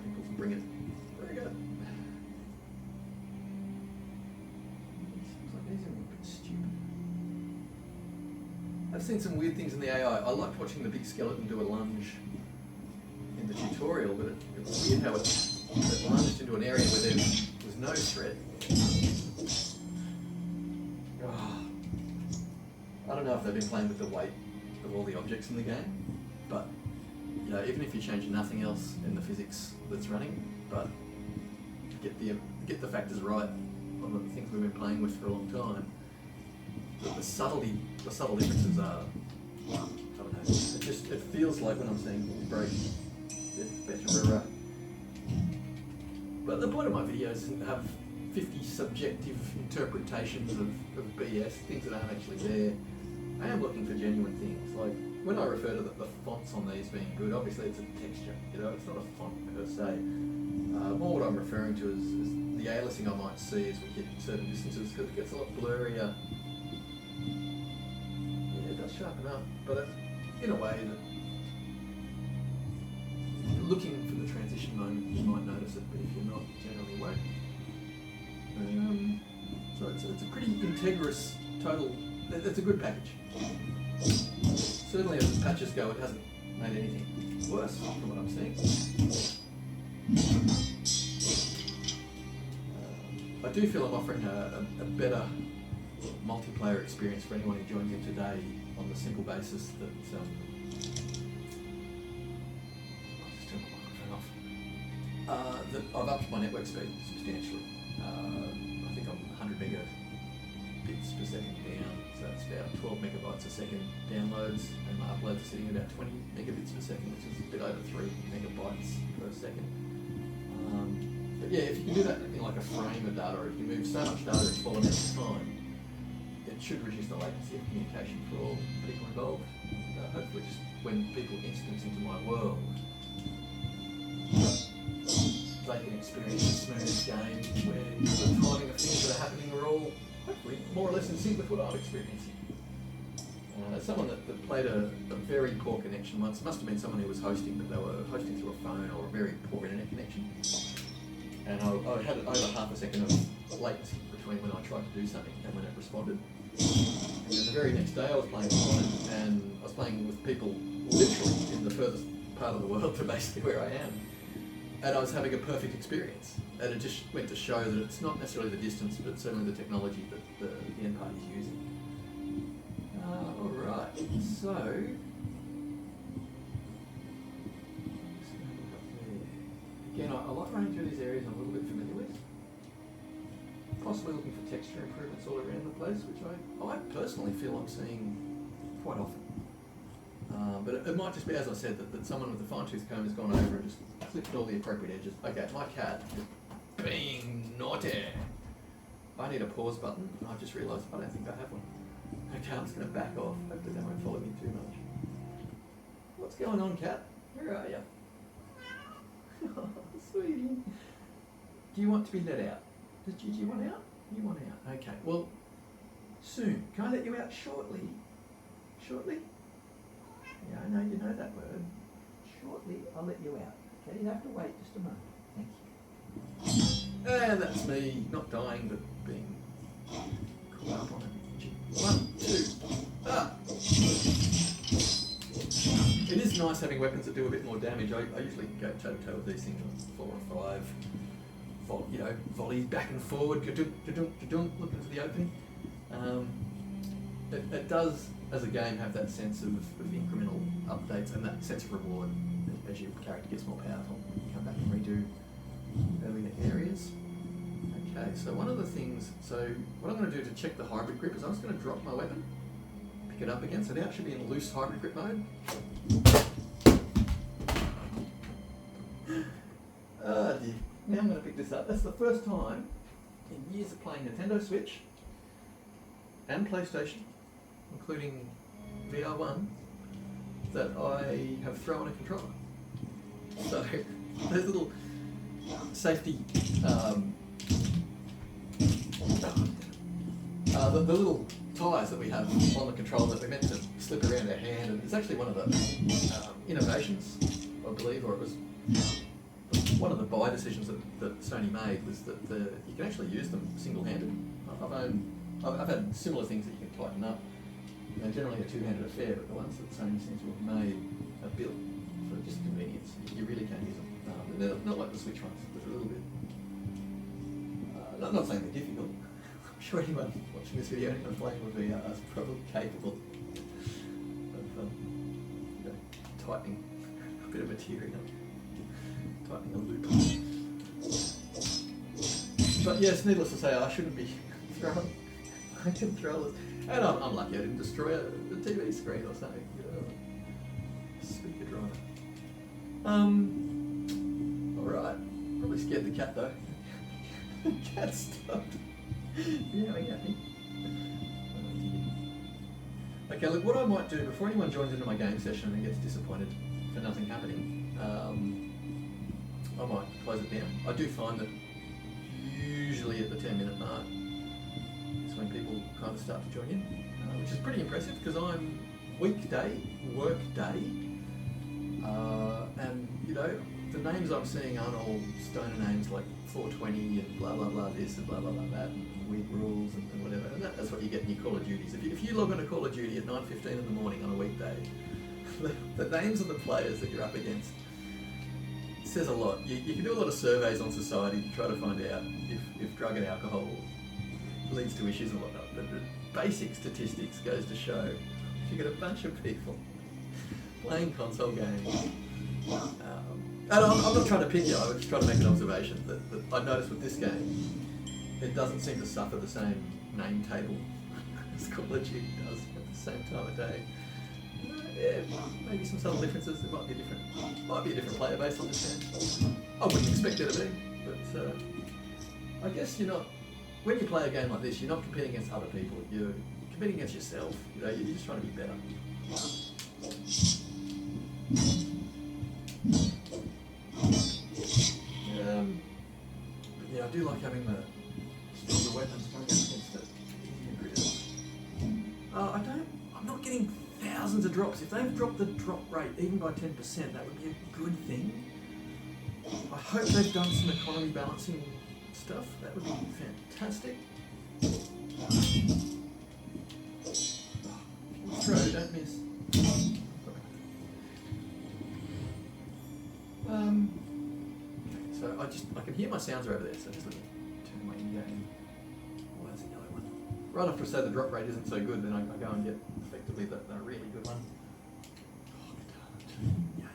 People can bring it. Very good. Seems like these are a bit stupid. I've seen some weird things in the AI. I liked watching the big skeleton do a lunge in the tutorial, but it was weird how it plunged into an area where there was no thread. Oh, I don't know if they've been playing with the weight of all the objects in the game, but you know, even if you change nothing else in the physics that's running, but get the factors right on the things we've been playing with for a long time, the subtle differences are, I don't know, it feels like when I'm saying things break, get better. But the point of my videos isn't to have 50 subjective interpretations of BS, things that aren't actually there. I am looking for genuine things, like when I refer to the fonts on these being good, obviously it's a texture, you know, it's not a font per se. More what I'm referring to is the aliasing I might see as we hit certain distances, because it gets a lot blurrier. Yeah, it does sharpen up, but in a way that if you're looking for the transition moment, you might notice it, but if you're not, you generally won't. So it's a pretty integrous total. It's a good package. Certainly as the patches go, it hasn't made anything worse from what I'm seeing. I do feel I'm offering a better multiplayer experience for anyone who joins in today on the simple basis that I'll just turn my microphone off. That I've upped my network speed substantially. I think I'm 100 megabits per second down, so that's about 12 megabytes a second downloads, and my uploads are sitting at about 20 megabits per second, which is a bit over 3 megabytes per second. But yeah, if you can do that in like a frame of data, or if you move so much data in small amounts of time, it should reduce the latency of communication for all people involved. Hopefully just when people instance into my world, they can experience a smooth game where the timing of things that are happening are all hopefully more or less in sync with what I'm experiencing. Someone that played a very poor connection once, it must have been someone who was hosting, but they were hosting through a phone or a very poor internet connection. And I had over half a second of latency between when I tried to do something and when it responded. And then the very next day I was playing online, and I was playing with people literally in the furthest part of the world to basically where I am. And I was having a perfect experience. And it just went to show that it's not necessarily the distance, but certainly the technology that the end party is using. Alright, so again, I like running through these areas I'm a little bit familiar with. Possibly looking for texture improvements all around the place, which I personally feel I'm seeing quite often. But it might just be, as I said, that someone with a fine-tooth comb has gone over and just clipped all the appropriate edges. Okay, my cat is being naughty. I need a pause button, and I've just realised I don't think I have one. Okay, I'm just going to back off. Hopefully they won't follow me too much. What's going on, cat? Where are you? Oh, sweetie. Do you want to be let out? Do you want out? You want out? Okay, well, soon. Can I let you out shortly? Shortly? Yeah, I know you know that word. Shortly, I'll let you out. Okay, you have to wait just a moment. Thank you. And that's me, not dying, but being caught up on it. 1, 2, ah! It is nice having weapons that do a bit more damage. I usually go toe-to-toe with these things on 4 or 5. You know, volleys back and forward, looking for the opening. It does, as a game, have that sense of incremental updates and that sense of reward as your character gets more powerful. You come back and redo earlier areas. Okay, so one of the things, what I'm going to do to check the hybrid grip is I'm just going to drop my weapon, pick it up again, so now it should be in loose hybrid grip mode. Oh dear, now I'm going to pick this up. That's the first time in years of playing Nintendo Switch and PlayStation, including VR1, that I have thrown a controller. So those little safety the little ties that we have on the controller that we're meant to slip around our hand, and it's actually one of the innovations, I believe, or it was one of the buy decisions that Sony made, was that you can actually use them single-handed. I've had similar things that you can tighten up. You know, generally a two-handed affair, but the ones that Sony seems to have made are built for just convenience. You Switch ones that are a little bit, not saying they're difficult. I'm sure anyone watching this video, anyone playing with VR is probably capable of tightening a bit of material, tightening a loop. But yes, needless to say, I shouldn't be throwing controllers. And I'm lucky I didn't destroy a TV screen or something. Speaker driver. Alright. Probably scared the cat though. The cat stopped meowing at me. Okay, look, what I might do before anyone joins into my game session and gets disappointed for nothing happening, I might close it down. I do find that usually at the 10-minute mark is when people kind of start to join in, which is pretty impressive because I'm weekday, work day, and you know, the names I'm seeing aren't all stoner names like 420 and blah blah blah this and blah blah blah that and weird rules and whatever, and that's what you get in your Call of Duties. If you log on to Call of Duty at 9:15 in the morning on a weekday, the names of the players that you're up against says a lot. You can do a lot of surveys on society to try to find out if drug and alcohol leads to issues and whatnot, but the basic statistics goes to show if you get a bunch of people playing console games, and I'm not trying to pick you, I was just trying to make an observation that I noticed with this game, it doesn't seem to suffer the same name table as Call of Duty does at the same time of day. Yeah, maybe some subtle differences. It might be a different player base on this game. I wouldn't expect it to be, but I guess you're not. When you play a game like this, you're not competing against other people. You're competing against yourself. You know, you're just trying to be better. Yeah, I do like having the stronger weapons going against it. I'm not getting thousands of drops. If they've dropped the drop rate even by 10%, that would be a good thing. I hope they've done some economy balancing stuff. That would be fantastic. Throw, don't miss. So I can hear my sounds are over there, so just let me turn my in-game. Oh, that's a yellow one. Right after I say the drop rate isn't so good, then I go and get effectively the really good one. Oh, yay. I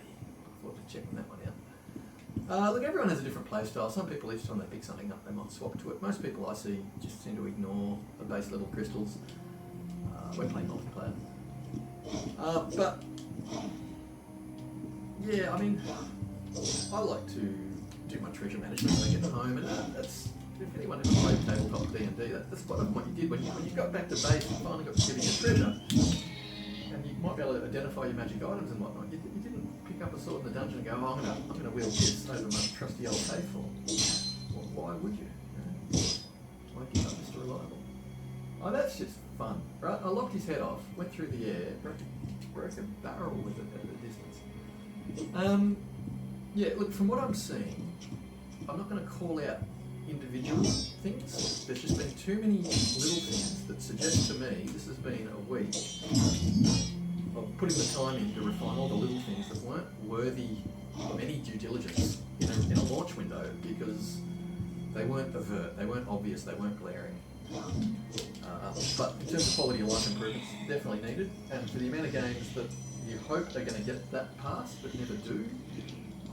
thought to check that one out. Look, everyone has a different play style. Some people, each time they pick something up, they might swap to it. Most people I see just seem to ignore the base level crystals when playing multiplayer. But yeah, I mean, I like to do my treasure management when I get home, and that's, if anyone ever played tabletop D&D, that's quite often what you did when you got back to base and finally got to giving your treasure, and you might be able to identify your magic items and whatnot. You didn't pick up a sword in the dungeon and go, oh, I'm going to wield this over my trusty old faithful. Well, why would you? Why give up Mr. Reliable? Oh, that's just fun, right? I locked his head off, went through the air, broke a barrel with it at a distance. Yeah, look, from what I'm seeing, I'm not going to call out individual things. There's just been too many little things that suggest to me this has been a week of putting the time in to refine all the little things that weren't worthy of any due diligence in a launch window because they weren't overt, they weren't obvious, they weren't glaring. But in terms of quality of life improvements, definitely needed. And for the amount of games that you hope they're going to get that pass but never do,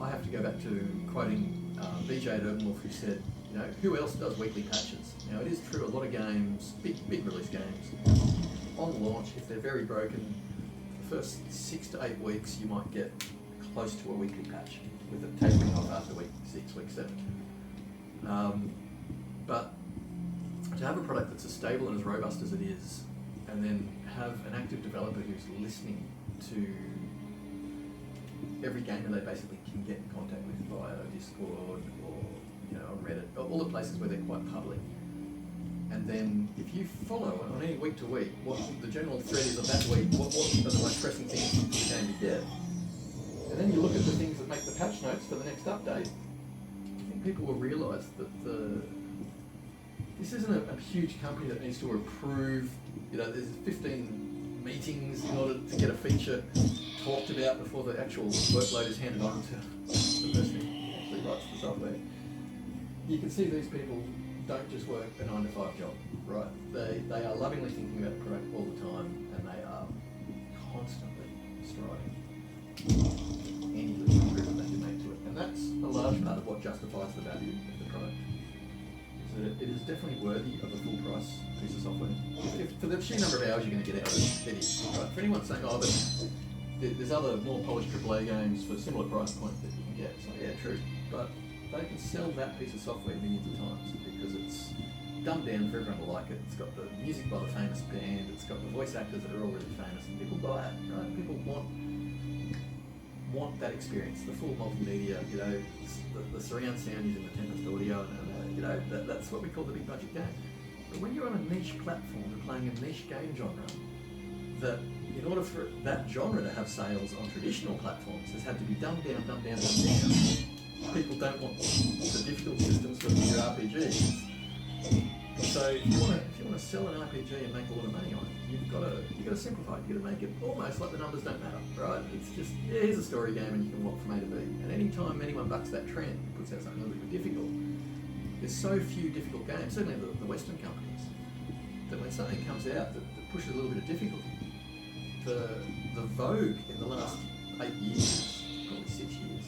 I have to go back to quoting BJ at Urbanwolf, who said, you know, who else does weekly patches? Now, it is true, a lot of games, big release games, on launch, if they're very broken, the first 6 to 8 weeks, you might get close to a weekly patch, with it tapering off after week 6, week 7. But to have a product that's as stable and as robust as it is, and then have an active developer who's listening to every gamer they basically can get in contact with via Discord or, you know, on Reddit, all the places where they're quite public. And then if you follow on any week to week what the general thread is of that week, what are the most pressing things for the game to get, and then you look at the things that make the patch notes for the next update, I think people will realise that this isn't a huge company that needs to approve, you know, there's 15 meetings in order to get a feature talked about before the actual workload is handed on to the person who actually writes the software. You can see these people don't just work a 9 to 5 job, right? They are lovingly thinking about the product all the time, and they are constantly striving any little improvement they can make to it. And that's a large part of what justifies the value of the product. So it is definitely worthy of a full price piece of software. If for the sheer number of hours you're going to get out of it, it is. Right? For anyone saying, oh, but there's other more polished AAA games for similar price point that you can get. So yeah, true. But they can sell that piece of software millions of times because it's dumbed down for everyone to like it. It's got the music by the famous band. It's got the voice actors that are all really famous, and people buy it. Right? People want that experience, the full multimedia. You know, the surround sound using the Tempest audio, and you know that's what we call the big budget game. But when you're on a niche platform and playing a niche game genre, that in order for that genre to have sales on traditional platforms, has had to be dumbed down. People don't want the difficult systems for your RPGs. So if you want to sell an RPG and make a lot of money on it, you've got to simplify it. You've got to make it almost like the numbers don't matter, right? It's just, yeah, here's a story game and you can walk from A to B. And any time anyone bucks that trend, puts out something a little bit difficult, there's so few difficult games, certainly the Western companies, that when something comes out that pushes a little bit of difficulty, the vogue in the last 8 years, probably 6 years,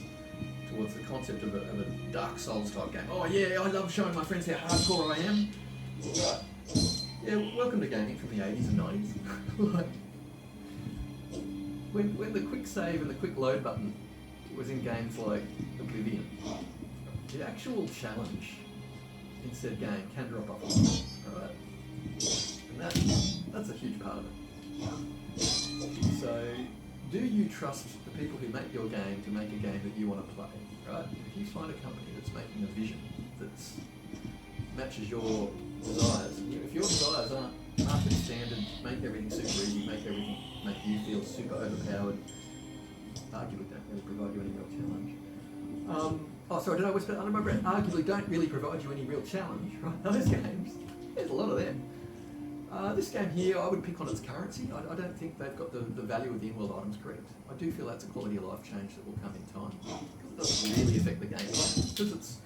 towards the concept of a Dark Souls type game. Oh yeah, I love showing my friends how hardcore I am. Right. Yeah, welcome to gaming from the 80s and 90s. Like, when the quick save and the quick load button was in games like Oblivion, the actual challenge in said game can drop off a lot, right? And that's a huge part of it. So, do you trust the people who make your game to make a game that you want to play, right? If you find a company that's making a vision that matches your desires, if your desires aren't market standard, make everything super easy, make you feel super overpowered, arguably don't really provide you any real challenge. Did I whisper under my breath? Arguably don't really provide you any real challenge, right? Those games, there's a lot of them. This game here, I would pick on its currency. I don't think they've got the value of the in-world items correct. I do feel that's a quality of life change that will come in time. Because it doesn't really affect the gameplay. Because it's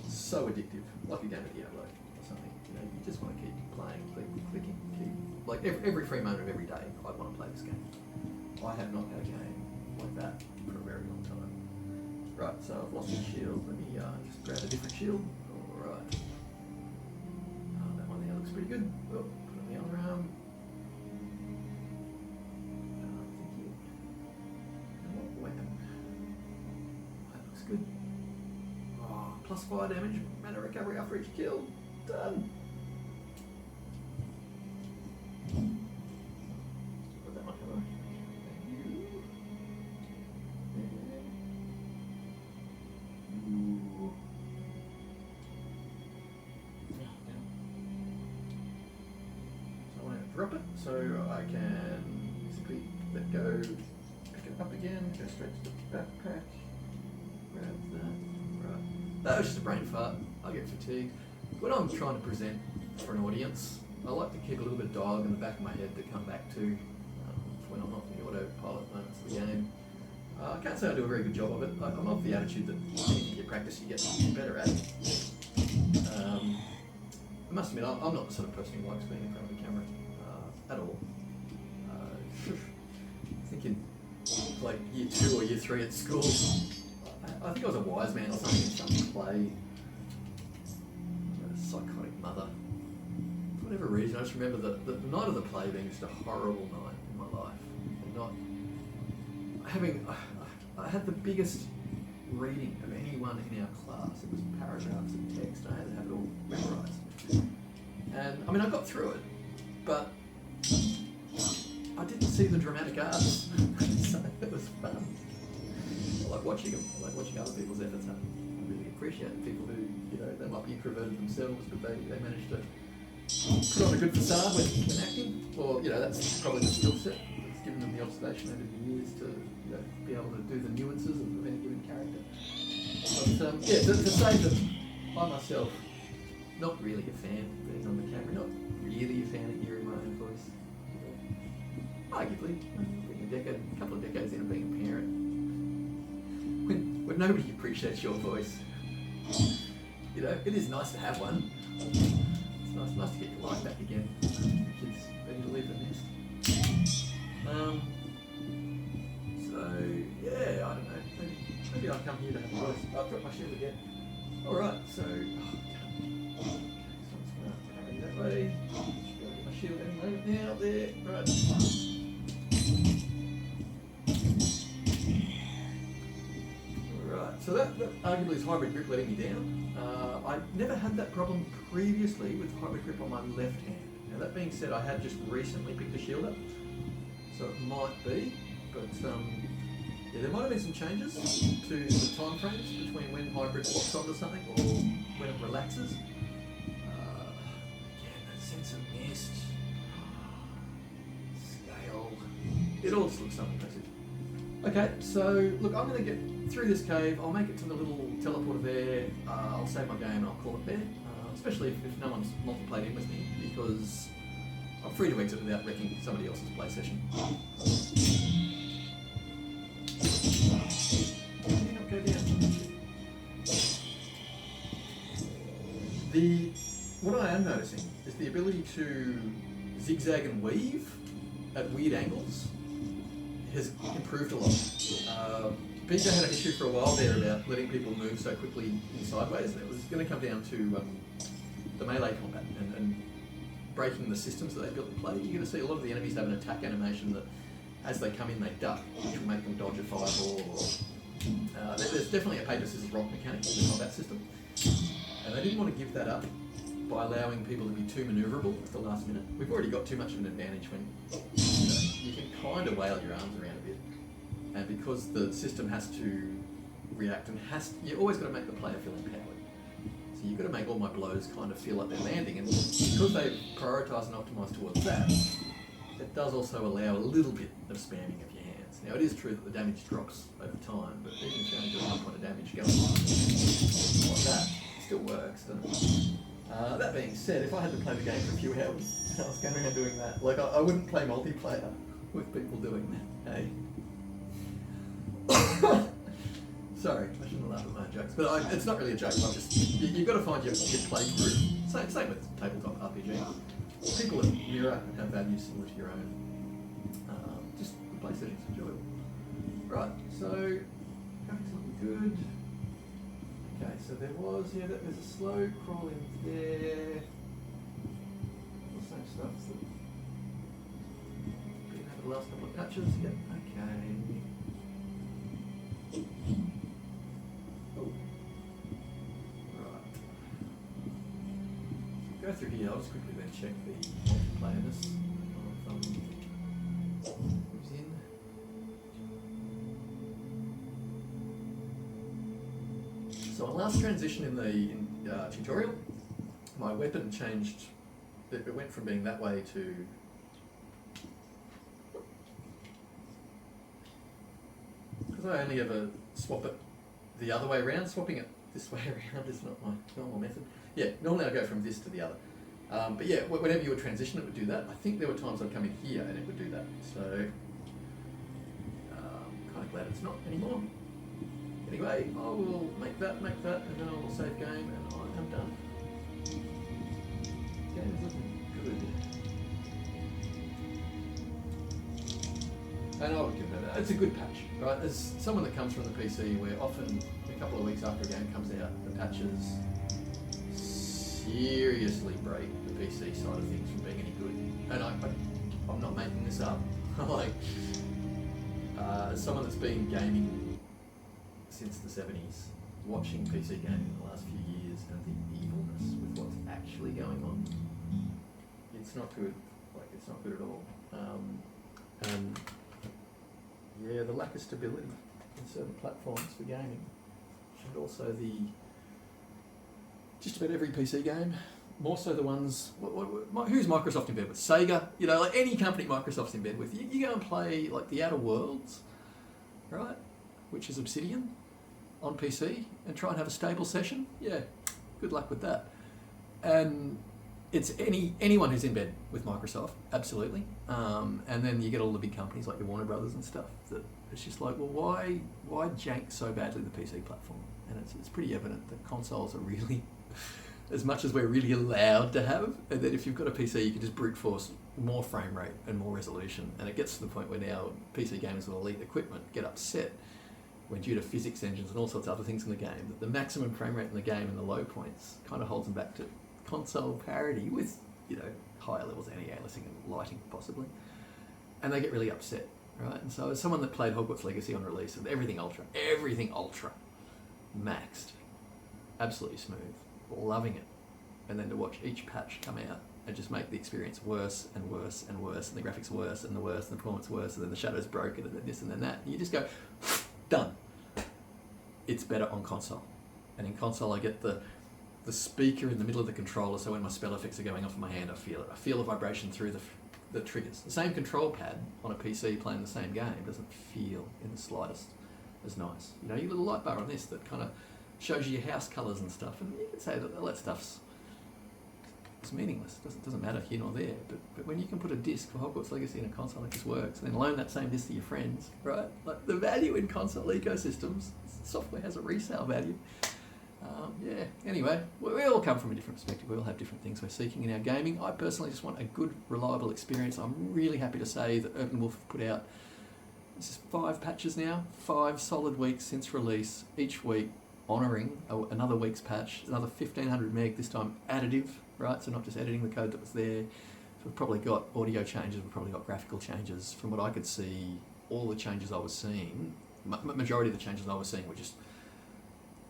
so addictive, like a game of Diablo or something. You know, you just want to keep playing, keep clicking, like every free moment of every day, I want to play this game. I have not had a game like that for a very long time. Right, so I've lost my shield. Let me just grab a different shield. Alright. That one there looks pretty good. Oh, put on the other arm. Thank you. And what weapon? That looks good. Oh, plus 5 damage, mana recovery after each kill. Done. Put that one cover. Thank you. Ooh. So I want to drop it so I can basically let go, pick it up again, go straight to the backpack, grab that. Right. That was just a brain fart. I get fatigued. When I'm trying to present for an audience, I like to keep a little bit of dialogue in the back of my head to come back to when I'm not in the autopilot moments of the game. I can't say I do a very good job of it. I'm of the attitude that anything you practice, you get better at it. I must admit, I'm not the sort of person who likes being in front of the camera at all. Thinking like year 2 or year 3 at school, I think I was a wise man or something in some play. A psychotic mother. For whatever reason, I just remember the night of the play being just a horrible night in my life. And not having, I had the biggest reading of anyone in our class. It was paragraphs of text. I had to have it all memorised. And I mean, I got through it, but I didn't see the dramatic arts. So it was fun. I like watching them. I like watching other people's efforts. I really appreciate people who, you know, they might be introverted themselves, but they manage to put on a good facade when acting. Or, you know, that's probably the skill set that's given them the observation over the years to, you know, be able to do the nuances of any given character. But yeah, to say that I myself, not really a fan of being on the camera, not really a fan of hearing my own voice. Arguably, a couple of decades in of being a parent. but nobody appreciates your voice. You know, it is nice to have one. It's nice to get your life back again. The kids ready to leave the nest. So yeah, I don't know. Maybe I'll come here to have a voice. I've got my shield again. All right, so someone's gonna carry that way. Should be able to get my shield any moment now. There, right. Right, so that arguably is hybrid grip letting me down. I never had that problem previously with hybrid grip on my left hand. Now that being said, I had just recently picked the shield up, so it might be, but yeah, there might have been some changes to the time frames between when hybrid locks onto something or when it relaxes. Again, that sense of mist, scale, it all just looks so impressive. Okay, so look, I'm going to get through this cave. I'll make it to the little teleporter there. I'll save my game and I'll call it there. Especially if no one's multiplayed in with me, because I'm free to exit without wrecking somebody else's play session. Can you not go down? What I am noticing is the ability to zigzag and weave at weird angles has improved a lot. PJ had an issue for a while there about letting people move so quickly in sideways, and it was going to come down to the melee combat and breaking the systems that they built in play. You're going to see a lot of the enemies have an attack animation that, as they come in, they duck, which will make them dodge a fireball. Or there's definitely a paper scissors rock mechanic in the combat system, and they didn't want to give that up by allowing people to be too manoeuvrable at the last minute. We've already got too much of an advantage when you can kind of whale your arms around a bit. And because the system has to react and you always got to make the player feel empowered. So you've got to make all my blows kind of feel like they're landing. And because they prioritise and optimise towards that, it does also allow a little bit of spamming of your hands. Now it is true that the damage drops over time, but even if you only do 1 point of damage going like that, it still works, doesn't it? That being said, if I had to play the game for a few hours and I was going around doing that, like I wouldn't play multiplayer with people doing that, hey? Sorry, I shouldn't laugh at my own jokes, but it's not really a joke. You've got to find your play group. Same with tabletop RPG. People that mirror and have values similar to your own. Just the play setting's enjoyable. Right, so graphics looking good. Okay, so there's a slow crawl in there. The same stuff that didn't have the last couple of patches. Yep, okay. Oh. Right. So go through here, I'll just quickly then check the multiplayerness of who's in. So on last transition in the tutorial, my weapon changed. It went from being that way to because I only ever swap it the other way around. Swapping it this way around is not my normal method. Yeah, normally I go from this to the other. But yeah, whenever you would transition, it would do that. I think there were times I'd come in here and it would do that. So kind of glad it's not anymore. Anyway, I will make that, and then I will save game, and I am done. Game is looking good. And I would give it it's a good patch, right? As someone that comes from the PC, where often a couple of weeks after a game comes out, the patches seriously break the PC side of things from being any good. And I'm not making this up. Like, as someone that's been gaming since the 70s, watching PC gaming in the last few years and the evilness with what's actually going on, it's not good. Like, it's not good at all. And yeah, the lack of stability in certain platforms for gaming, and also just about every PC game, more so the ones, who's Microsoft in bed with? Sega, you know, like any company Microsoft's in bed with. You go and play like the Outer Worlds, right, which is Obsidian, on PC, and try and have a stable session. Yeah, good luck with that. And it's anyone who's in bed with Microsoft, absolutely. And then you get all the big companies like your Warner Brothers and stuff that It's just like, well, why jank so badly the PC platform? And it's pretty evident that consoles are really, as much as we're really allowed to have, and that if you've got a PC, you can just brute force more frame rate and more resolution. And it gets to the point where now PC gamers with elite equipment get upset when, due to physics engines and all sorts of other things in the game, that the maximum frame rate in the game and the low points kind of holds them back to console parity with, you know, higher levels of anti-aliasing and lighting possibly. And they get really upset, right? And so as someone that played Hogwarts Legacy on release with everything ultra, maxed, absolutely smooth, loving it, and then to watch each patch come out and just make the experience worse and worse and worse, and the graphics worse and the worse, and the performance worse, and then the shadows broken, and then this and then that, and you just go, done. It's better on console. And in console I get the speaker in the middle of the controller, so when my spell effects are going off in my hand, I feel it. I feel the vibration through the triggers. The same control pad on a PC playing the same game doesn't feel in the slightest as nice. You know, your little light bar on this that kind of shows you your house colours and stuff, and you can say that all that stuff's meaningless. Doesn't matter here nor there. But when you can put a disc for Hogwarts Legacy in a console that just works, and then loan that same disc to your friends, right? Like, the value in console ecosystems, software has a resale value. Yeah, anyway, we all come from a different perspective. We all have different things we're seeking in our gaming. I personally just want a good, reliable experience. I'm really happy to say that Urbanwolf have put out, this is 5 patches now, 5 solid weeks since release, each week honouring another week's patch, another 1500 meg, this time additive, right? So not just editing the code that was there. So we've probably got audio changes, we've probably got graphical changes. From what I could see, all the changes I was seeing, majority of the changes I was seeing were just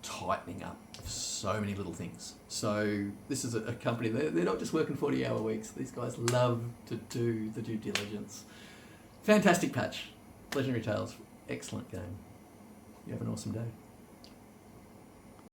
tightening up so many little things. So this is a company, they're not just working 40-hour weeks. These guys love to do the due diligence. Fantastic patch. Legendary Tales, excellent game. You have an awesome day.